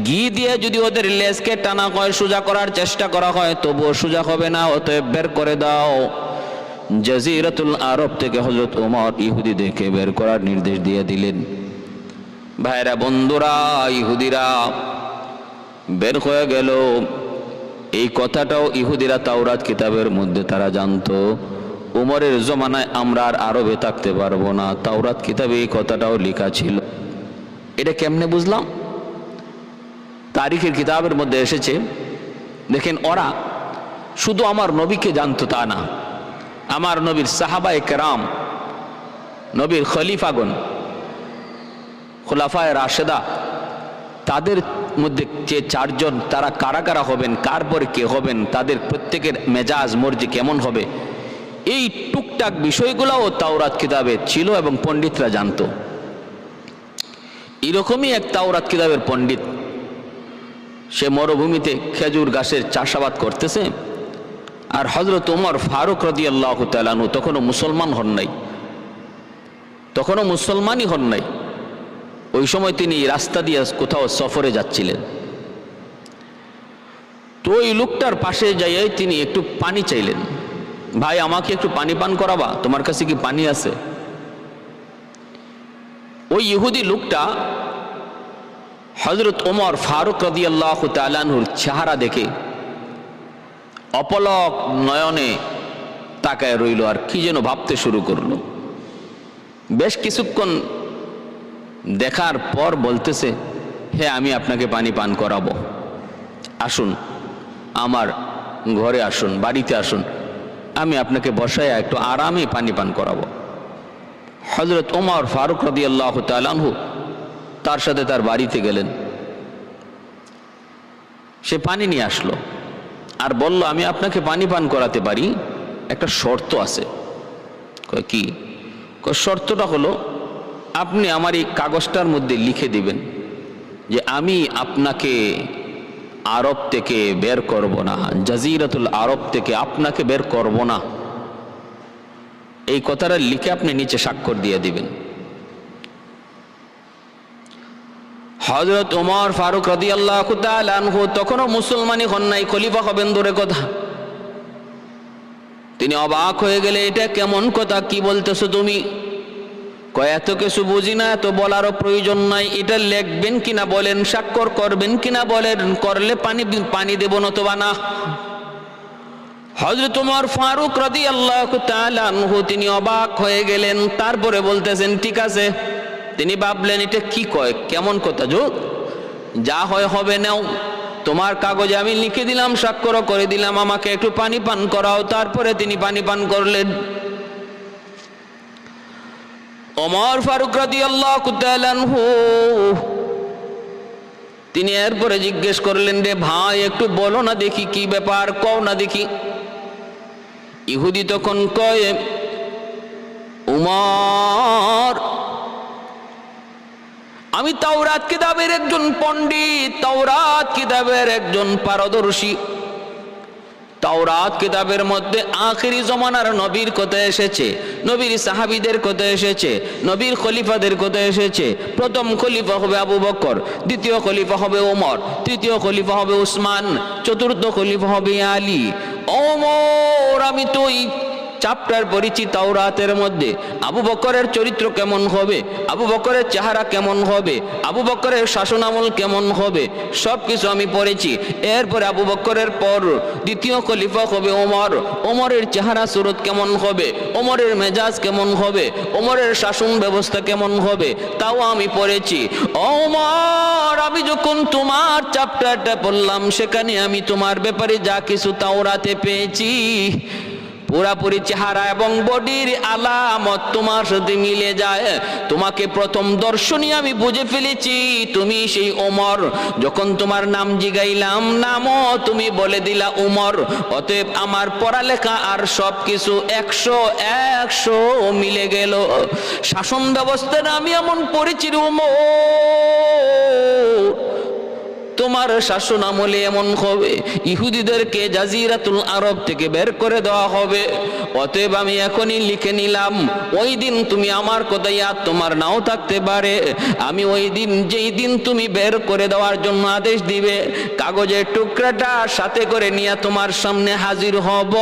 ঘি দিয়ে যদি ওদের লেজকে টানা হয়, সোজা করার চেষ্টা করা হয়, তবুও সোজা হবে না, অতএব বের করে দাও। জাজিরাতুল আরব থেকে হযরত ওমর ইহুদিদেরকে বের করার নির্দেশ দিয়ে দিলেন। ভাইরা বন্ধুরা, ইহুদিরা বের হয়ে গেল। এই কথাটাও ইহুদিরা তাওরাত কিতাবের মধ্যে তারা জানতো। উমরের জমানায় আমরা আর আরবে থাকতে পারবো না, তাওরাত কিতাবে এই কথাটাও লেখা ছিল। এটা কেমনে বুঝলাম? তারিখের কিতাবের মধ্যে এসেছে। দেখেন, ওরা শুধু আমার নবীকে জানতো তা না, আমার নবীর সাহাবায়ে কেরাম, নবীর খলিফাগণ, খোলাফায়ে রাশেদা, তাদের মধ্যে যে চারজন, তারা কারা কারা হবেন, কার পরে কে হবেন, তাদের প্রত্যেকের মেজাজ মর্জি কেমন হবে, এই টুকটাক বিষয়গুলোও তাওরাত কিতাবে ছিল এবং পণ্ডিতরা জানতো। এরকমই এক তাওরাত কিতাবের পণ্ডিত, সে মরুভূমিতে খেজুর গাছের চাষাবাদ করতেছে। আর হযরত ওমর ফারুক রাদিয়াল্লাহু তাআলা আনহু তখনও মুসলমান হন নাই, তখনও মুসলমানই হন নাই। ওই সময় তিনি রাস্তা দিয়ে কোথাও সফরে যাচ্ছিলেন। তো ওই লোকটার পাশে যাইয়াই তিনি একটু পানি চাইলেন, ভাই আমাকে একটু পানি পান করাবা, তোমার কাছে কি পানি আছে? ওই ইহুদি লোকটা হযরত ওমর ফারুক রাদিয়াল্লাহু তাআলা আনহুর চেহারা দেখে অপলক নয়নে তাকায় রইল, আর কি যেন ভাবতে শুরু করলো। বেশ কিছুক্ষণ দেখার পর বলতেছে, হ্যাঁ আমি আপনাকে পানি পান করাবো, আসুন আমার ঘরে আসুন, বাড়িতে আসুন, আমি আপনাকে বসায় একটু আরামে পানি পান করাবো। হযরত ওমর ফারুক রাদিয়াল্লাহু তাআলা আনহু তার সাথে তার বাড়িতে গেলেন। সে পানি নিয়ে আসলো আর বলল, আমি আপনাকে পানি পান করাতে পারি, একটা শর্ত আছে। কি? শর্তটা হলো, আপনি আমার এই কাগজটার মধ্যে লিখে দিবেন যে আমি আপনাকে আরব থেকে বের করব না, জাজিরাতুল আরব থেকে আপনাকে বের করব না, এই কথাটা লিখে আপনি নিচে স্বাক্ষর দিয়ে দিবেন। হযরত ওমর ফারুক রাদিয়াল্লাহু তাআলা আনহু তখনও মুসলমানই হন নাই, খলিফা হবেন দূরে কথা। তিনি অবাক হয়ে গেলে, এটা কেমন কথা, কি বলতেছো তুমি? এত কিছু বুঝি না, এত বলারও প্রয়োজন নাই, এটা লিখবেন কিনা বলেন, স্বাক্ষর করবেন কিনা বলেন, করলে পানি দেব নতুবা না। হযরত ওমর ফারুক রাদিয়াল্লাহু তাআলা আনহু তিনি অবাক হয়ে গেলেন। তারপরে বলতেছেন ঠিক আছে। তিনি ভাবলেন, এটা কি কয়, কেমন কথা, যা হয় হবে নাও, তোমার কাগজে আমি লিখে দিলাম, স্বাক্ষরও করে দিলাম, আমাকে একটু পানি পান করাও। তারপরে তিনি পানি পান করলেন। ওমর ফারুক রাদিয়াল্লাহু তাআলা আনহু তিনি এরপরে জিজ্ঞেস করলেন, রে ভাই একটু বলো না দেখি কি ব্যাপার, কও না দেখি। ইহুদি তখন কয়, উমর আমি তাওরাত কিতাবের একজন পণ্ডিত, তাওরাত কিতাবের একজন পারদর্শী। তাওরাত কিতাবের মধ্যে আখিরি জমানার নবীর কথা এসেছে, নবীর সাহাবীদের কথা এসেছে, নবীর খলিফাদের কথা এসেছে। প্রথম খলিফা হবে আবু বকর, দ্বিতীয় খলিফা হবে ওমর, তৃতীয় খলিফা হবে উসমান, চতুর্থ খলিফা হবে আলী। ওমর আমি তো এই চ্যাপ্টার পড়েছি তাওরাতের মধ্যে, আবু বকরের চরিত্র কেমন হবে, আবু বকরের চেহারা কেমন হবে, আবু বকরের শাসনামল কেমন হবে, সব কিছু আমি পড়েছি। এরপরে আবু বকরের পর দ্বিতীয় খলিফা হবে ওমর, ওমরের চেহারা সুরত কেমন হবে, ওমরের মেজাজ কেমন হবে, ওমরের শাসন ব্যবস্থা কেমন হবে, তাও আমি পড়েছি। ওমর আমি যখন তোমার চ্যাপ্টারটা পড়লাম, সেখানে আমি তোমার ব্যাপারে যা কিছু তাওরাতে পেয়েছি, পুরাপুরি চেহারা এবং বডির আলামত তোমার সাথে মিলে যায়। তোমাকে প্রথম দর্শনে আমি বুঝে ফেলেছি তুমি সেই ওমর। যখন তোমার নাম জিগাইলাম, নামও তুমি বলে দিলা ওমর। অতএব আমার পড়ালেখা আর সব কিছু 100 মিলে গেল। শাসন ব্যবস্থাটা আমি এমন পড়েছি ওমর, তোমার শাসন আমলে এমন হবে ইহুদিদেরকে জাজিরাতুল আরব থেকে বের করে দেওয়া হবে। অতএব আমি এখনই লিখে নিলাম, ওই দিন তুমি আমার কথা ইয়াদ তোমার নাও থাকতে পারে, আমি ওই দিন যেই দিন তুমি বের করে দেওয়ার জন্য আদেশ দিবে কাগজের টুকরাটা সাথে করে নিয়ে তোমার সামনে হাজির হব,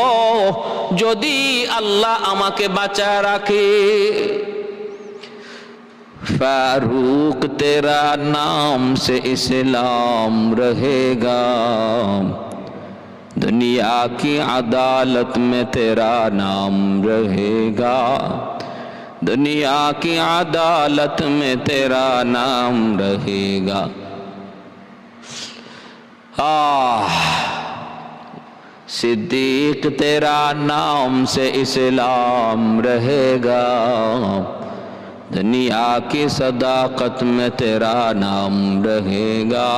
যদি আল্লাহ আমাকে বাঁচায় রাখে। फारूक तेरा नाम से इस्लाम रहेगा, दुनिया की अदालत में तेरा नाम रहेगा, दुनिया की अदालत में तेरा नाम रहेगा। सिद्दीक तेरा नाम से इस्लाम रहेगा, दुनिया की सदाकत में तेरा नाम रहेगा।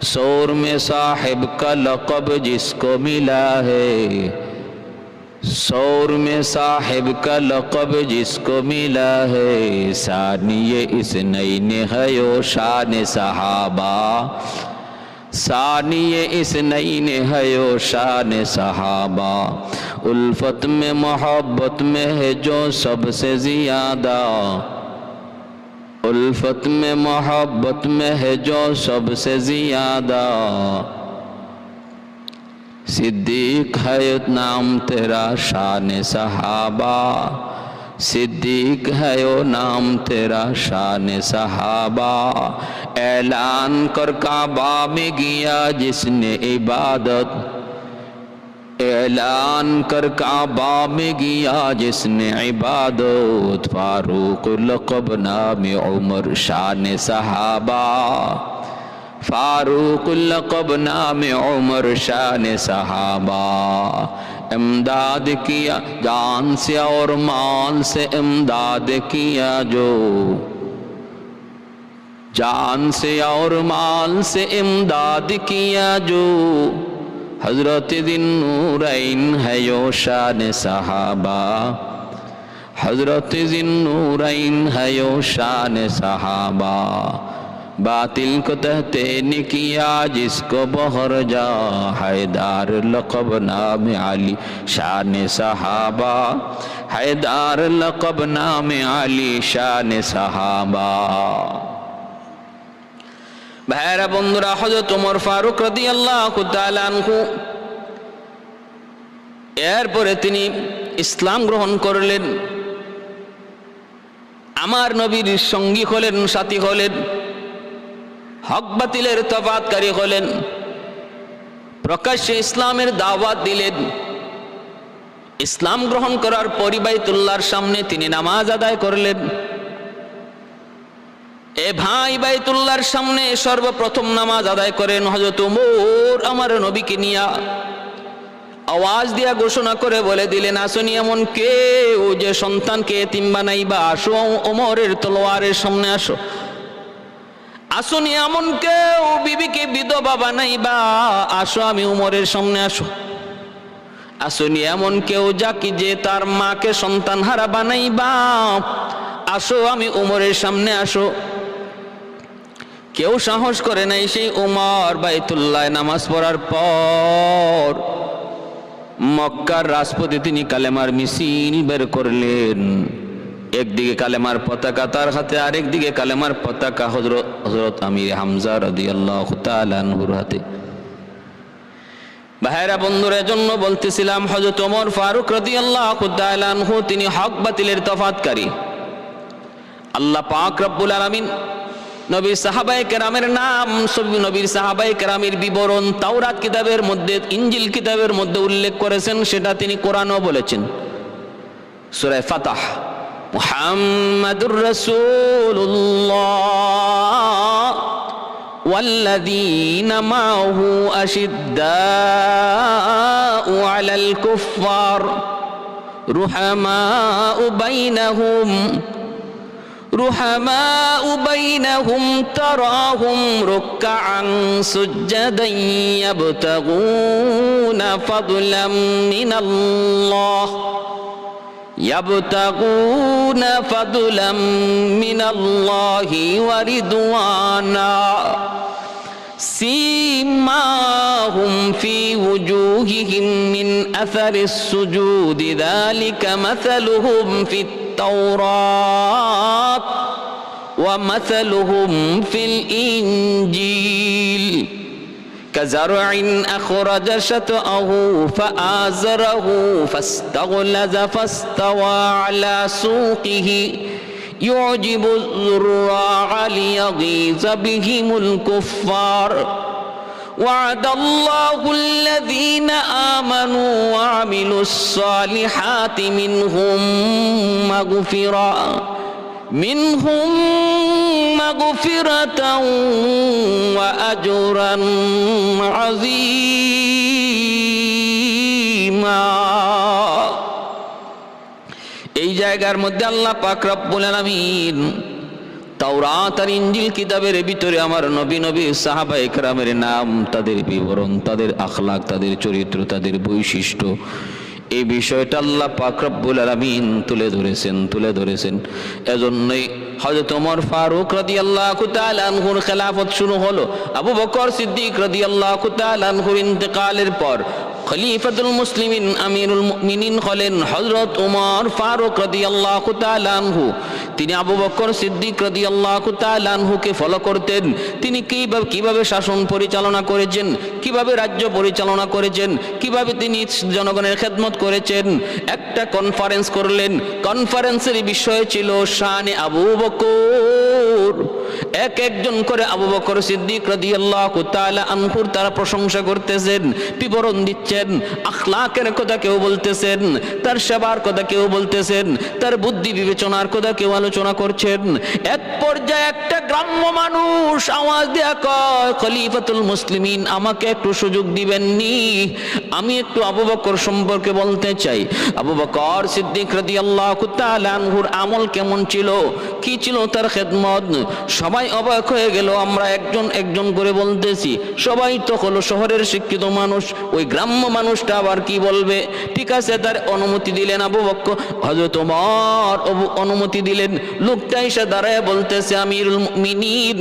शोर में साहिब का लक़ब जिसको मिला है, शोर में साहिब का लक़ब जिसको मिला है, सानिए इस नईन है यो शान सहाबा, सानिए इस नईन है यो शान सहाबा। उल्फत में मोहब्बत में है जो सबसे ज़्यादा, उल्फत में मोहब्बत में है जो सबसे ज़्यादा, सिद्दीक है नाम तेरा शान सहाबा, सिद्दीक है ओ नाम तेरा शान सहाबा। ऐलान कर काबा में किया जिसने इबादत, ऐलान कर काबा में किया जिसने इबादत, फारूक लक़ब नाम उमर शान सहाबा, फारूक लक़ब नाम उमर शान सहाबा। इमदाद किया जान से और माल से, इमदाद किया जो जान से और माल से इमदाद किया जो, हजरत ज़िन्नूरैन है यो शान सहाबा, हजरत ज़िन्नूरैन है यो शान सहाबा। बातिल को तहते ने किया जिसको बहर जा, हैदार लक़ब नाम अली शान सहाबा, हैदार लक़ब नाम अली शान सहाबा। ভাইরা বন্ধুরা, হযরত ওমর ফারুক রাদিয়াল্লাহু তাআলা আনহু এরপরে তিনি ইসলাম গ্রহণ করলেন, আমার নবীর সঙ্গী হলেন, সাথী হলেন, হক বাতিলের তফাৎকারী হলেন, প্রকাশ্যে ইসলামের দাওয়াত দিলেন। ইসলাম গ্রহণ করার পরই বাইতুল্লাহর সামনে তিনি নামাজ আদায় করলেন। এ ভাই, বাইতুল্লাহর সামনে সর্বপ্রথম নামাজ আদায় করেন হযরত ওমর আমার নবীকে নিয়া। আওয়াজ দিয়া ঘোষণা করে বলে দিলেন, আসনি এমন কেউ যে সন্তানকে এতিম বানাইবা, আসো ওমরের তলোয়ারের সামনে আসো। আসনি এমন কেউ বিবিকে বিধবা বানাইবা, আসো আমি ওমরের সামনে আসো। আসনি এমন কেউ যাকে যে তার মাকে সন্তান হারা বানাইবা, আসো আমি ওমরের সামনে আসো। কেউ সাহস করে নাই। সেই ওমর বাইতুল্লাহ নামাজ পড়ার পর মক্কার রাজপথে তিনি কালেমার মিছিল বের করলেন। একদিকে কালেমার পতাকা তার হাতে, আরেকদিকে কালেমার পতাকা হযরত আমির হামজা রাদিয়াল্লাহু তাআলা আনহুর হাতে। ভাইরা বন্ধুরা, জন্য বলতেছিলাম হযরত ওমর ফারুক রাদিয়াল্লাহু তাআলা আনহু তিনি হক বাতিলের তফাৎকারী। আল্লাহ পাক রব্বুল আলামিন নবীর সাহাবায়ে কেরামের নাম, নবীর সাহাবায়ে কেরামের বিবরণ তাওরাত কিতাবের মধ্যে, ইনজিল কিতাবের মধ্যে উল্লেখ করেছেন, সেটা তিনি কোরআনেও বলেছেন। সূরা ফাতহ, মুহাম্মাদুর রাসূলুল্লাহ ওয়াল্লাযীনা মাআহু আশিদ্দাউ আলাল কুফফার রুহামাউ বাইনাহুম رحماء بينهم تراهم ركعا سجدا يبتغون فضلا من الله يبتغون فضلا من الله ورضوانا سيماهم في وجوههم من أثر السجود ذلك مثلهم في التوراة ومثلهم في الإنجيل كزرع أخرج شطأه فآزره فاستغلظ فاستوى على سوقه يعجب الزراع ليغيظ بهم الكفار وعد الله الذين آمنوا وعملوا الصالحات منهم مغفرة وأجرا عظيما এই জায়গার মধ্যে আল্লাহ পাক রব্বুল আলামিন তাওরাত আর ইনজিল কিতাবের ভিতরে আমার নবী সাহাবায়ে কেরামের নাম, তাদের বিবরণ, তাদের আখলাক, তাদের চরিত্র, তাদের বৈশিষ্ট্য, এই বিষয়টা আল্লাহ পাক রব্বুল আলামিন তুলে ধরেছেন। এজন্যই হযরত ওমর ফারুক রাদিয়াল্লাহু তাআলা আনহুর খেলাফত শুরু হলো। আবু বকর সিদ্দিক রাদিয়াল্লাহু তাআলা আনহুর ইন্তেকালের পর খলিফাতুল মুসলিমিন আমিরুল মুমিনিন হলেন হযরত ওমর ফারুক রাদিয়াল্লাহু তাআলা আনহু। তিনি আবু বকর সিদ্দিক রাদিয়াল্লাহু তাআলা আনহুকে ফলো করতেন। তিনি কিভাবে শাসন পরিচালনা করেছেন, কিভাবে রাজ্য পরিচালনা করেছেন, কিভাবে তিনি জনগণের খেদমত করেছেন। একটা কনফারেন্স করলেন, কনফারেন্সের বিষয় ছিল শানে আবু বকর। একজন করে আবু বকর সিদ্দিক রাদিয়াল্লাহু তাআলা আনহুর তারা প্রশংসা করতেছেন, বিবরণ দিচ্ছেন, আখলাকের কথা কেউ বলতেছেন, তার সেবার কথা কেউ বলতেছেন, তার বুদ্ধি বিবেচনার কথা কেউ আলোচনা করছেন। এক পর্যায়ে একটা গ্রাম্য মানুষ আওয়াজ দেয়া কয়, খলিফাতুল মুসলিমিন আমাকে একটু সুযোগ দিবেননি, আমি একটু আবু বকর সম্পর্কে বলতে চাই। আবু বকর সিদ্দিক রাদিয়াল্লাহু তাআলা আনহুর আমল কেমন ছিল, কি ছিল তার খেদমত। সবাই অবাক হয়ে গেল। আমরা একজন করে বলতেছি, সবাই তো হলো শহরের শিক্ষিত মানুষ, ওই গ্রাম্য মানুষটা আবার কি বলবে। ঠিক আছে, তার অনুমতি দিলেন আবু বকর। হযরত ওমর অনুমতি দিলেন। লোকটা এসে দাঁড়ায় বলতেছে, আমিরুল মুমিনিন,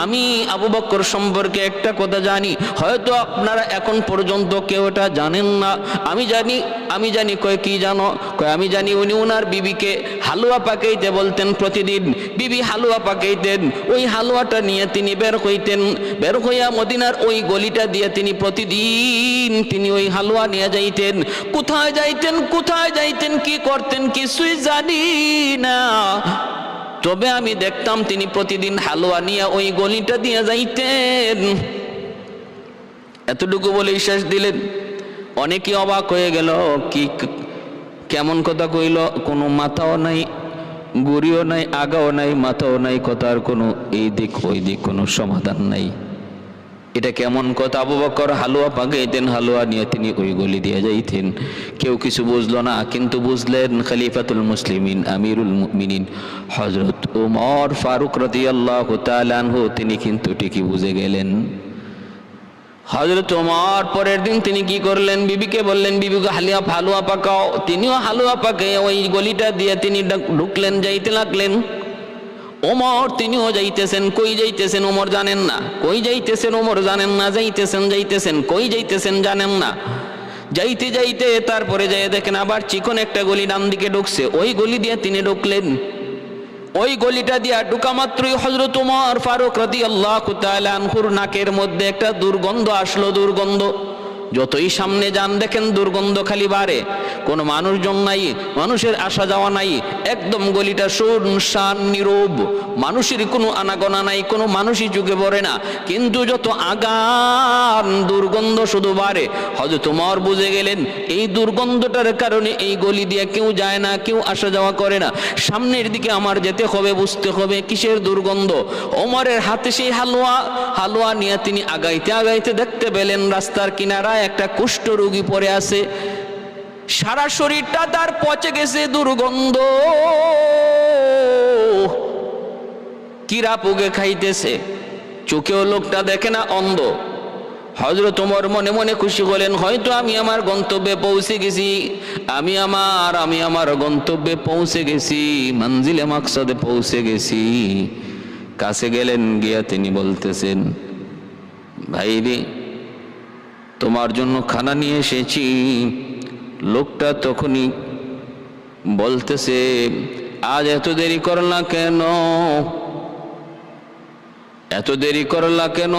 আমি আবু বকর সম্পর্কে একটা কথা জানি, হয়তো আপনারা এখন পর্যন্ত কেউ এটা জানেন না। আমি জানি। কয় কি জানো? কয় আমি জানি উনি ওনার বিবিকে হালুয়া পাকাইতে বলতেন প্রতিদিন। বিবি হালুয়া পাকাইতেন, ওই হালুয়াটা নিয়ে তিনি বের হইয়া মদিনার ওই গলিটা দিয়ে তিনি প্রতিদিন তিনি ওই হালুয়া নিয়ে যাইতেন। কোথায় যাইতেন কি করতেন কিছুই জানি না, তবে আমি দেখতাম তিনি প্রতিদিন হালুয়া নিয়ে ওই গলিটা দিয়ে যাইতেন। এতটুকু বলেই শেষ দিলেন। অনেকে অবাক হয়ে গেল, কি কেমন কথা কইল, কোনো মাথাও নাই, গুড়িও নাই, আগাও নাই, মাথাও নাই, কথার কোনো এই দিক ওই দিক কোনো সমাধান নাই। এটা কেমন কথা? আবু বকর হালুয়া পাকাইতেন, হালুয়া নিয়ে তিনি ওই গলি দিয়ে যাইতেন। কেউ কিছু বুঝলো না, কিন্তু বুঝলেন খলিফাতুল মুসলিমিন আমিরুল মুমিনিন হযরত ওমর ফারুক রাদিয়াল্লাহু তাআলা আনহু তিনি কিন্তু ঠিকই বুঝে গেলেন। হযরত ওমর পরের দিন তিনি কি করলেন, বিবিকে বললেন, বিবিকে হালুয়া পাকাও। তিনিও হালুয়া পাকে ওই গলিটা দিয়ে তিনি ঢুকলেন, যাইতে লাগলেন। ওমর তিনিও যাইতেছেন। কই যাইতেছেন ওমর জানেন না, কই যাইতেছেন ওমর জানেন না, যাইতেছেন কই যাইতেছেন জানেন না। যাইতে তারপরে যাই দেখেন আবার চিকন একটা গলি ডান দিকে ঢুকছে, ওই গলি দিয়ে তিনি ঢুকলেন। ওই গলিটা দিয়া ঢুকা মাত্রই হযরত ওমর ফারুক রাদিয়াল্লাহু তাআলা আনহুর নাকের মধ্যে একটা দুর্গন্ধ আসলো। দুর্গন্ধ যতই সামনে যান দেখেন দুর্গন্ধ খালি বাড়ে। কোনো মানুষজন নাই, মানুষের আসা যাওয়া নাই, একদম গলিটা শুনশান নীরব, মানুষের কোনো আনাগোনা নাই, কোনো মানুষই চোখে পড়ে না। কিন্তু যত আগান দুর্গন্ধ শুধু বাড়ে। হযরত ওমর বুঝে গেলেন এই দুর্গন্ধটার কারণে এই গলি দিয়ে কেউ যায় না, কেউ আসা যাওয়া করে না, সামনের দিকে আমার যেতে হবে, বুঝতে হবে কিসের দুর্গন্ধ। ওমরের হাতে সেই হালুয়া নিয়ে তিনি আগাইতে দেখতে পেলেন রাস্তার কিনারায় একটা কুষ্ঠ রোগী পড়ে আছে, সারা শরীরটা তার পচে গেছে, দুর্গন্ধ, কিরা পুগে খাইতেছে, চোখেও লোকটা দেখে না, অন্ধ। হযরত ওমর মনে মনে খুশি হলেন, হয়তো আমি আমার গন্তব্যে পৌঁছে গেছি, আমি আমার গন্তব্যে পৌঁছে গেছি, মঞ্জিলে মাকসাদে পৌঁছে গেছি। কাছে গেলেন, গিয়া তিনি বলতেছেন, ভাই রে, তোমার জন্য খানা নিয়ে এসেছি। লোকটা তখনই বলতেছে, আজ এত দেরি করলা কেন? এত দেরি করলা কেন?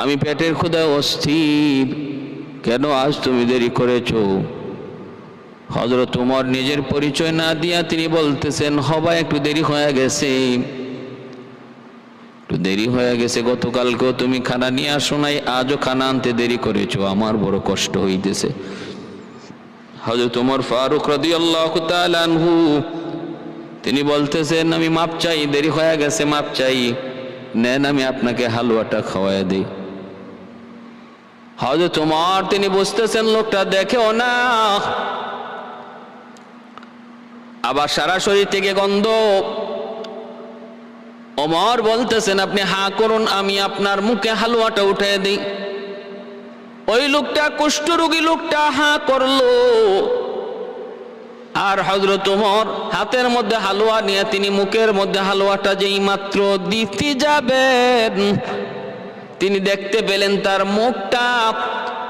আমি পেটের ক্ষুধায় অস্থির, কেন আজ তুমি দেরি করেছো? হযরত ওমর নিজের পরিচয় না দিয়া তিনি বলতেছেন, হবা একটু দেরি হয়ে গেছে, একটু দেরি হয়ে গেছে। গতকালকেও তুমি খানা নিয়ে আসো নাই, আজও খানা আনতে দেরি করেছো, আমার বড় কষ্ট হইতেছে। হযরত ওমর ফারুক রাদিয়াল্লাহু তাআলা আনহু তিনি বলতেছেন, আমি মাপ চাই, দেরি হয়ে গেছে, মাপ চাই, নেন আমি আপনাকে হালুয়াটা খাওয়ায় দেই। হযরত ওমর তিনি বুঝতেছেন লোকটা দেখেও না, আবার সারা শরীর থেকে গন্ধ। ওমর বলতেছেন, আপনি হা করুন, আমি আপনার মুখে হালুয়াটা উঠিয়ে দিই। ওই লোকটা, কুষ্ঠরোগী লোকটা হা করলো, আর হযরত ওমর হাতের মধ্যে হালুয়া নিয়ে তিনি মুখের মধ্যে হালুয়াটা যেই মাত্র দিতে যাবেন, তিনি দেখতে পেলেন তার মুখটা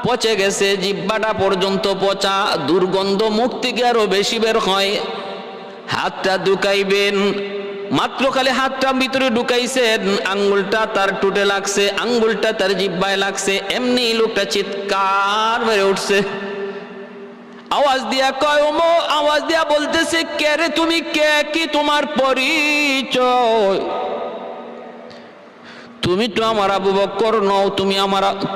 পচে গেছে, জিহ্বাটা পর্যন্ত পচা, দুর্গন্ধ মুখ থেকে আরো বেশি বের হয়। হাতটা ঢুকাইবেন, মাত্র খালি হাতটা ভিতরে ঢুকাইছেন, আঙ্গুলটা তার টুটে লাগছে, আঙ্গুলটা তার জিহ্বায় লাগছে, এমনি লোকটা চিৎকার মেরে উঠছে। আওয়াজ দিয়া কয়, ওমো, আওয়াজ দিয়া বলতেছে, কে রে তুমি, কে, কি তোমার পরিচয়? তুমি তো আমার আবু বকর নও,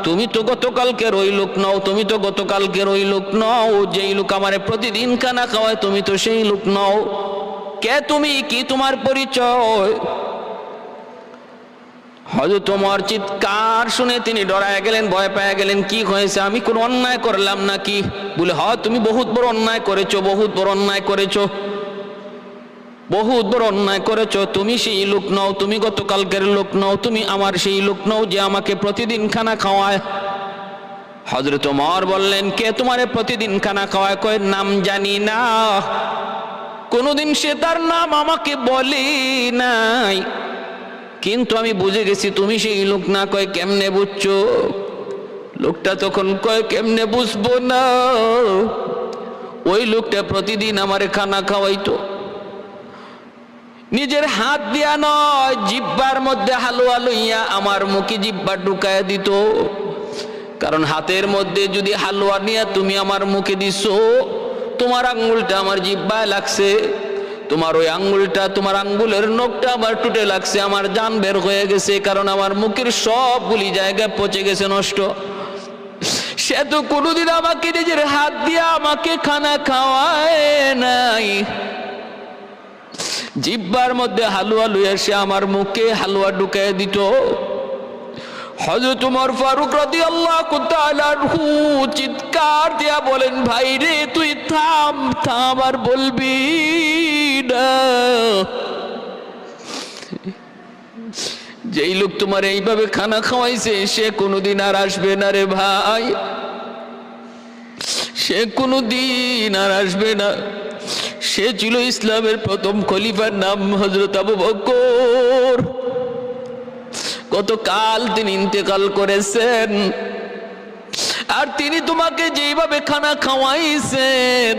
তুমি তো গতকালকের ওই লোক নও, তুমি তো গতকালকের ওই লোক নও যেই লোক আমারে প্রতিদিন খানা খাওয়ায়, তুমি তো সেই লোক নও। কে তুমি, কি তোমার পরিচয়? হযরত ওমর চিৎকার শুনে তিনি ডরায় গেলেন, ভয় পেয়ে গেলেন। কি হয়েছে, আমি কোন অন্যায় করলাম নাকি? বলে, হ্যাঁ তুমি বহুত বড় অন্যায় করেছো, বহুত বড় অন্যায় করেছো, বহুত বড় অন্যায় করেছো। তুমি সেই লোক নও, তুমি গতকালকের লোক নও, তুমি আমার সেই লোক নও যে আমাকে প্রতিদিন খানা খাওয়ায়। হযরত ওমর বললেন, কে তোমারে প্রতিদিন খানা খাওয়ায়? কয়, নাম জানি না, কোনদিন সে তার নাম আমাকে বলি নাই, কিন্তু আমি বুঝে গেছি তুমি সেই লোক না। কয়, কেমনে বুঝছো? লোকটা তখন কয়, কেমনে বুঝবো না, ওই লোকটা প্রতিদিন আমারে খানা খাওয়াইতো, নিজের হাত দিয়া নয়, জিহ্বার মধ্যে হালুয়া লইয়া আমার মুখে জিহ্বা ঢুকায় দিত। কারণ হাতের মধ্যে যদি হালুয়া নিয়ে তুমি আমার মুখে দিছো, তোমার আঙ্গুলটা আমার জিহ্বায় লাগছে, তোমার ওই আঙ্গুলটা, তোমার আঙ্গুলের নখটা আমার টুটে লাগছে, আমার জান বের হয়ে গেছে, কারণ আমার মুখের সবগুলি জায়গা পচে গেছে, নষ্ট। সে তো কোনোদিন আমাকে নিজের হাত দিয়ে আমাকে খানা খাওয়ায় নাই, জিহ্বার মধ্যে হালুয়া লইয়া সে আমার মুখে হালুয়া ঢুকায় দিত। হযরত ওমর ফারুক রাদিয়াল্লাহু তাআলা আনহু চিৎকার দিয়া বলেন, ভাই রে, তুই থাম, থাম, আর বলবি না। যেই লোক তোমার এইভাবে খানা খাওয়াইছে সে কোনোদিন আর আসবে না রে ভাই, সে কোনোদিন আর আসবে না। সে ছিল ইসলামের প্রথম খলিফার নাম হযরত আবু বকর। গতকাল তিনি ইন্তেকাল করেছেন, আর তিনি তোমাকে যেইভাবে খানা খাওয়াইছেন,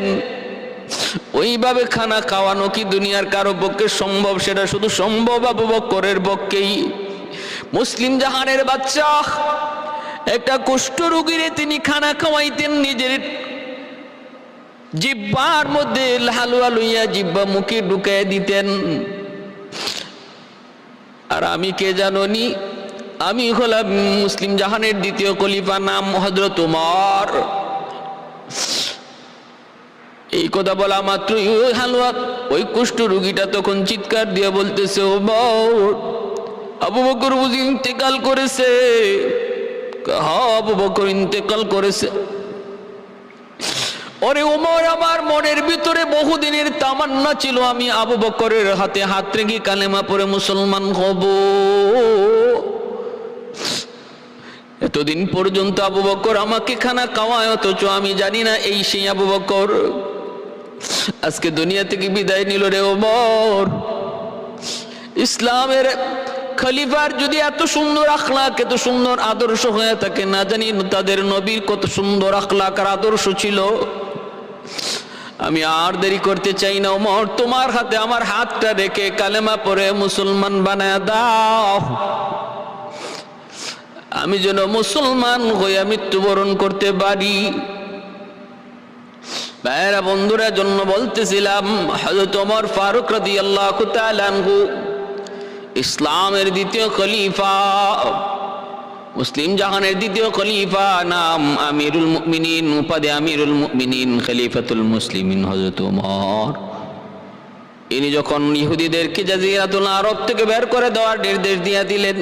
ওইভাবে খানা খাওয়ানো কি দুনিয়ার কারো পক্ষে সম্ভব? সেটা শুধু সম্ভব আবু বকরের পক্ষেই। মুসলিম জাহানের বাদশা একটা কুষ্ঠরোগীরে তিনি খানা খাওয়াইতেন, নিজের জিহ্বার মধ্যে হালুয়া লইয়া জিহ্বা মুখে ঢুকায় দিতেন। আর আমি কে জানোনি? আমি হলাম মুসলিম জাহানের দ্বিতীয় খলিফা, নাম হযরত ওমর। এই কথা বলা মাত্রই ওই হালুয়া, ওই কুষ্ঠ রোগীটা তখন চিৎকার দিয়ে বলতেছে, ওমর, আবু বকর বুঝি ইন্তেকাল করেছে? হ্যাঁ, আবু বকর ইন্তেকাল করেছে। ওরে ওমর, আমার মনের ভিতরে বহুদিনের তামান্না ছিল আমি আবু বকরের হাতে হাত রেখে কালেমা পড়ে মুসলমান হব। এতদিন পর্যন্ত আবু বকর আমাকে খানা খাওয়ায়, অথচ আমি জানি না এই সেই আবু বকর। আজকে দুনিয়া থেকে বিদায় নিল রে ওমর। ইসলামের খলিফার যদি এত সুন্দর আখলাক, এত সুন্দর আদর্শ হয়ে থাকে, না জানি তাদের নবীর কত সুন্দর আখলাক আর আদর্শ ছিল। আমি আর দেরি করতে চাই না, ওমর তোমার হাতে আমার হাতটা রেখে কালেমা পড়ে মুসলমান বানায় দাও, আমি যেন মুসলমান হইয়া মৃত্যুবরণ করতে পারি। ভাইরা বন্ধুরা, জন্য বলতেছিলাম হযরত ওমর ফারুক রাদিয়াল্লাহু তাআলা আনহু ইসলামের দ্বিতীয় খলিফা, মুসলিম জাহানের দ্বিতীয় খলিফা, নাম আমিরুল মুমিনিন, উপাধি আমিরুল মুমিনিন, খলিফাতুল মুসলিমিন হযরত ওমর। ইনি যখন ইহুদিদেরকে জাজিরাতুল আরব থেকে বের করে দেওয়ার নির্দেশ দিয়ে দিলেন,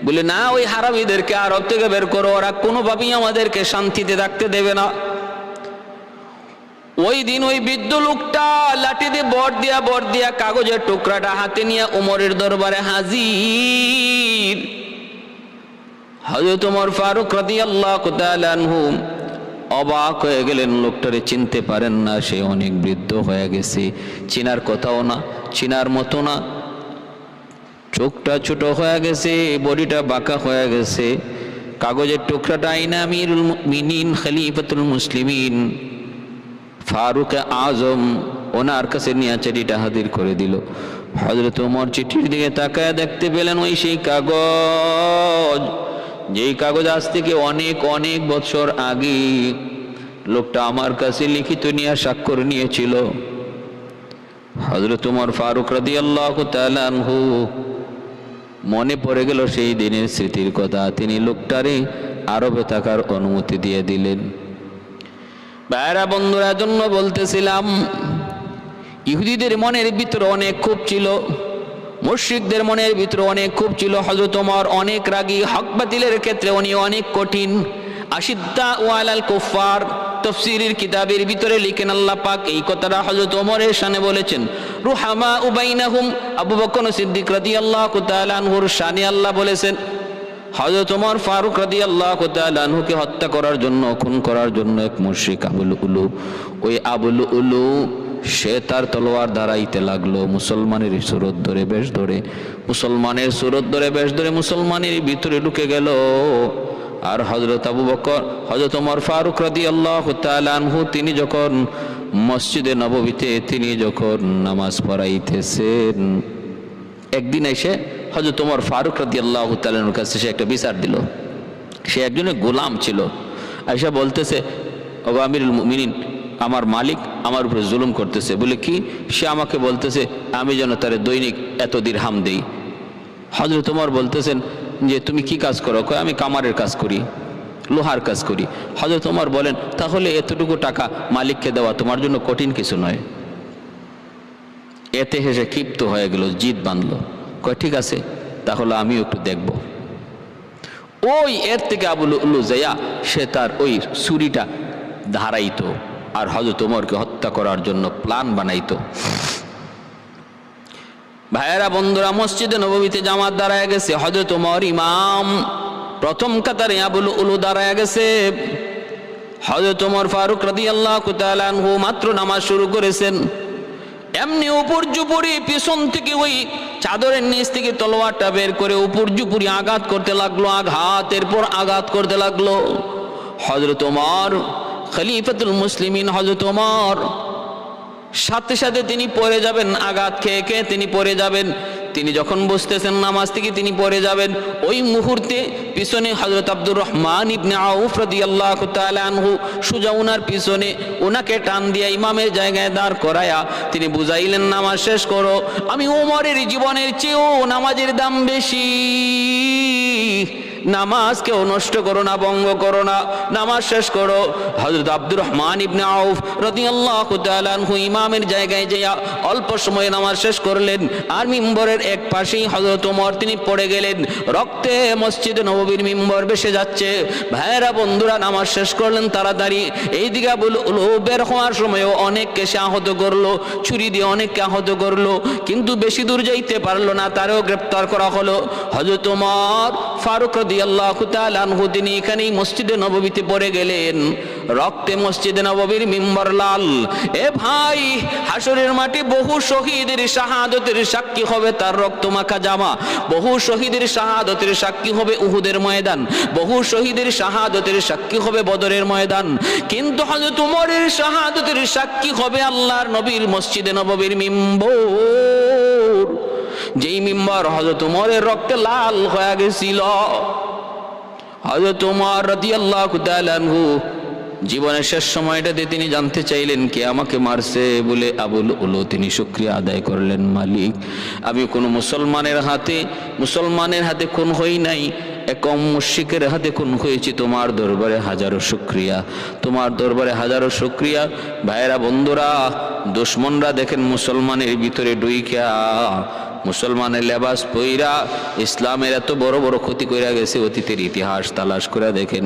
বলে না ওই হারামিদেরকে আরব থেকে বের করো, ওরা কোনোভাবেই আমাদেরকে শান্তিতে থাকতে দেবে না। ওই দিন ওই বৃদ্ধ লোকটা লাঠি দিয়ে বর দিয়া কাগজের টুকরাটা হাতে নিয়ে ওমরের দরবারে হাজির। হযরত ওমর ফারুক রাদিয়াল্লাহু তাআলা আনহু অবাক হয়ে গেলেন, লোকটারে চিনতে পারেন না, সে অনেক বৃদ্ধ হয়ে গেছে, চিনার কথাও না, চিনার মতো না, চোখটা ছোট হয়ে গেছে, বডিটা বাঁকা হয়ে গেছে। কাগজের টুকরাটা আইনা আমিরুল মুমিনিন খলিফাতুল মুসলিমিন ফারুক আজম ওনার কাছে নিয়ে চিঠিটা হাজির করে দিল। হযরত ওমর চিঠির দিকে তাকায় দেখতে পেলেন ওই সেই কাগজ, যেই কাগজ আজ থেকে অনেক অনেক বছর আগে লোকটা আমার কাছে লিখিত নিয়ে স্বাক্ষর নিয়েছিল। হযরত ওমর ফারুক রাদিয়াল্লাহু তাআলা আনহু মনে পড়ে গেল সেই দিনের স্মৃতির কথা, তিনি লোকটারে আরবে থাকার অনুমতি দিয়ে দিলেন। ভাইরা বন্ধুরা, জন্য বলতেছিলাম ইহুদিদের মনের ভিতরে অনেক ক্ষোভ ছিল, মুশরিকদের মনের ভিতরে অনেক ক্ষোভ ছিল। হযরত ওমর অনেক রাগী, হক বাতিলের ক্ষেত্রে উনি অনেক কঠিন। আশিদ্দা ওয়ালাল কুফার তাফসীরের কিতাবের ভিতরে লিখেন আল্লাহ পাক এই কথাটা হযরত ওমরের শানে বলেছেন। রুহামা উবাইনাহুম, আবু বকর সিদ্দিক রাদিয়াল্লাহু তাআলা আনহুর শানে আল্লাহ বলেছেন, হযরত ওমর ফারুক রাদিয়াল্লাহু তাআলা আনহুকে হত্যা করার জন্য, খুন করার জন্য এক মুশরিক আবুল উলু, ওই আবুল উলু সে তার তলোয়ার দাঁড়াইতে লাগলো, মুসলমানের সুরত ধরে বেশ ধরে, মুসলমানের সুরত ধরে বেশ ধরে মুসলমানের ভিতরে ঢুকে গেল। আর হযরত আবু বকর, হযরত ওমর ফারুক রাদিয়াল্লাহু তাআলা আনহু তিনি যখন মসজিদে নববীতে তিনি যখন নামাজ পড়াইতেছেন, একদিন এসে হযরত ওমর ফারুক রাদিয়াল্লাহু তাআলা আনহুর কাছে সে একটা বিচার দিল। সে একজনের গোলাম ছিল, আয়েশা বলতেছে, ও আমিরুল মুমিনিন, আমার মালিক আমার উপরে জুলুম করতেছে। বলে কি? সে আমাকে বলতেছে আমি যেন তারে দৈনিক এত দিরহাম দেই। হযরত ওমর বলতেছেন যে তুমি কি কাজ করো? কয় আমি কামারের কাজ করি, লোহার কাজ করি। হযরত ওমর বলেন তাহলে এতটুকু টাকা মালিককে দেওয়া তোমার জন্য কঠিন কিছু নয়। এতে হেসে ক্ষিপ্ত হয়ে গেল, জিদ বাঁধলো, কয় ঠিক আছে তাহলে আমিও একটু দেখব। ওই এর থেকে আবুল উলু যাইয়া সে তার ওই ছুরিটা ধারাইতো আর হযরত ওমরকে হত্যা করার জন্য প্ল্যান বানাইতো। ভাইয়েরা বন্ধুরা, মসজিদে নববীতে জামাত দাঁড়ায় গেছে, হযরত ওমর ইমাম, প্রথম কাতারে আবুল উলু দাঁড়ায় গেছে। হযরত ওমর ফারুক রাদিয়াল্লাহু তাআলা আনহু মাত্র নামাজ শুরু করেছেন, এমনি উপর জুপুরি পিছন থেকে ওই চাদরের নিচ থেকে তলোয়ারটা বের করে উপর জুপুরি আঘাত করতে লাগলো, আঘাতের পর আঘাত করতে লাগলো। হযরত ওমর খলিফাতুল মুসলিমিন, হযরত ওমর সাথে সাথে তিনি পড়ে যাবেন, আঘাত খেয়ে খেয়ে তিনি পড়ে যাবেন। তিনি যখন বসতেছেন নামাজ থেকে তিনি পড়ে যাবেন, ওই মুহূর্তে পিছনে হযরত আব্দুর রহমান ইবনে আউফ রাদিয়াল্লাহু তাআলা আনহু সোজা উনার পিছনে উনাকে টান দিয়া ইমামের জায়গায় দাঁড় করায়া তিনি বুঝাইলেন নামাজ শেষ করো। আমি ওমরের জীবনের চেয়েও নামাজের দাম বেশি, নামাজ কেউ নষ্ট করো না, ভঙ্গ করো না, নামাজ শেষ করো। হযরত আব্দুর রহমান ইবনে আউফ রাদিয়াল্লাহু তাআলা আনহু ইমামের জায়গায় যাইয়া অল্প সময়ে নামাজ শেষ করলেন। আর মিম্বরের এক পাশেই হযরত ওমর তিনি পড়ে গেলেন, রক্তে মসজিদে নববীর মিম্বর ভেসে যাচ্ছে। ভাইয়েরা বন্ধুরা, নামাজ শেষ করলেন তাড়াতাড়ি। এইদিকে আবুল উলু বের হওয়ার সময়ও অনেককে সে আহত করলো, ছুরি দিয়ে অনেককে আহত করলো, কিন্তু বেশি দূর যাইতে পারলো না, তারও গ্রেপ্তার করা হলো। হযরত ওমর ফারুক রাদিয়াল্লাহু তাআলা আনহু তিনি এখানেই মসজিদে নববীতে পড়ে গেলেন। রক্তে মসজিদে নববীর মিম্বর লাল। এ ভাই, হাসরের মাটি বহু শহীদের শাহাদতের সাক্ষী হবে তার রক্তমাখা জামা, বহু শহীদের শাহাদতের সাক্ষী হবে উহুদের ময়দান, বহু শহীদের শাহাদতের সাক্ষী হবে বদরের ময়দান, কিন্তু হযরত উমরের শাহাদতের সাক্ষী হবে আল্লাহর নবীর মসজিদে নববীর মিম্বর, যেই মিম্বর হযরত উমরের রক্তে লাল হয়ে গেছিল। হযরত উমর রাদিয়াল্লাহু তাআলা আনহু জীবনের শেষ সময়টাতে তিনি জানতে চাইলেন কে আমাকে মারছে বলে। আবুল উলু তিনি শুকরিয়া আদায় করলেন, মালিক আমি কোনো মুসলমানের হাতে খুন হই নাই, এক মুশরিকের হাতে খুন হয়েছি, তোমার দরবারে হাজারো শুকরিয়া, তোমার দরবারে হাজারো শুকরিয়া। ভাইরা বন্ধুরা, দুশমনরা দেখেন মুসলমানের ভিতরে ডুইকা, মুসলমানের লেবাস পইরা ইসলামের এত বড় বড় ক্ষতি কইরা গেছে। অতীতের ইতিহাস তালাশ করে দেখেন,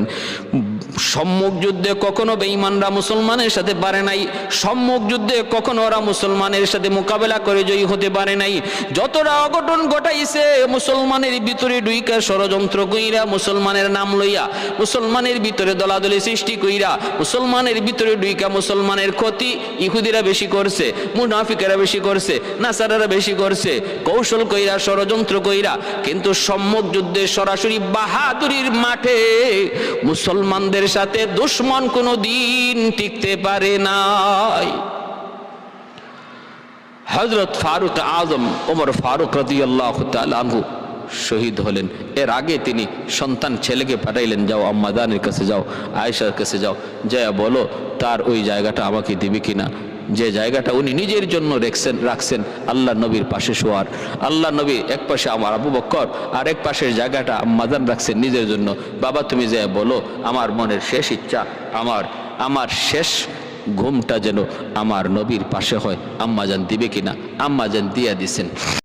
সম্মুখ যুদ্ধে কখনো বেঈমানরা মুসলমানের সাথে পারে নাই, সম্মুখ যুদ্ধে কখনো ওরা মুসলমানের সাথে মোকাবেলা করে জয়ী হতে পারে নাই। যতটা অঘটন ঘটাইছে মুসলমানের ভিতরে ডুইকা ষড়যন্ত্র কইরা, মুসলমানের নাম লইয়া মুসলমানের ভিতরে দলাদলি সৃষ্টি কইরা, মুসলমানের ভিতরে ডুইকা মুসলমানের ক্ষতি ইহুদিরা বেশি করছে, মুনাফিকেরা বেশি করছে, নাসারারা বেশি করছে, কৌশল কইরা ষড়যন্ত্র কইরা। কিন্তু সম্মুখ যুদ্ধে সরাসরি বাহাদুরির মাঠে মুসলমানদের সাথে দুশমন কোনো দিন টিকতে পারে নাই। হযরত ফারুক আজম ওমর ফারুক রাদিয়াল্লাহু তাআলা আনহু শহীদ হলেন। এর আগে তিনি সন্তান ছেলেকে পাঠাইলেন, যাও আম্মাজানের কাছে যাও, আয়েশার কাছে যাও, যা বলো তার ওই জায়গাটা আমাকে দিবে কিনা, যে জায়গাটা উনি নিজের জন্য রাখছেন আল্লাহ নবীর পাশে শোয়ার। আল্লাহ নবী এক পাশে আমার আবু বকর, আর এক পাশের জায়গাটা আম্মাজান রাখছেন নিজের জন্য। বাবা তুমি যা বলো, আমার মনের শেষ ইচ্ছা, আমার শেষ ঘুমটা যেন আমার নবীর পাশে হয়, আম্মাজান দিবে কিনা। আম্মাজান দিয়া দিছেন।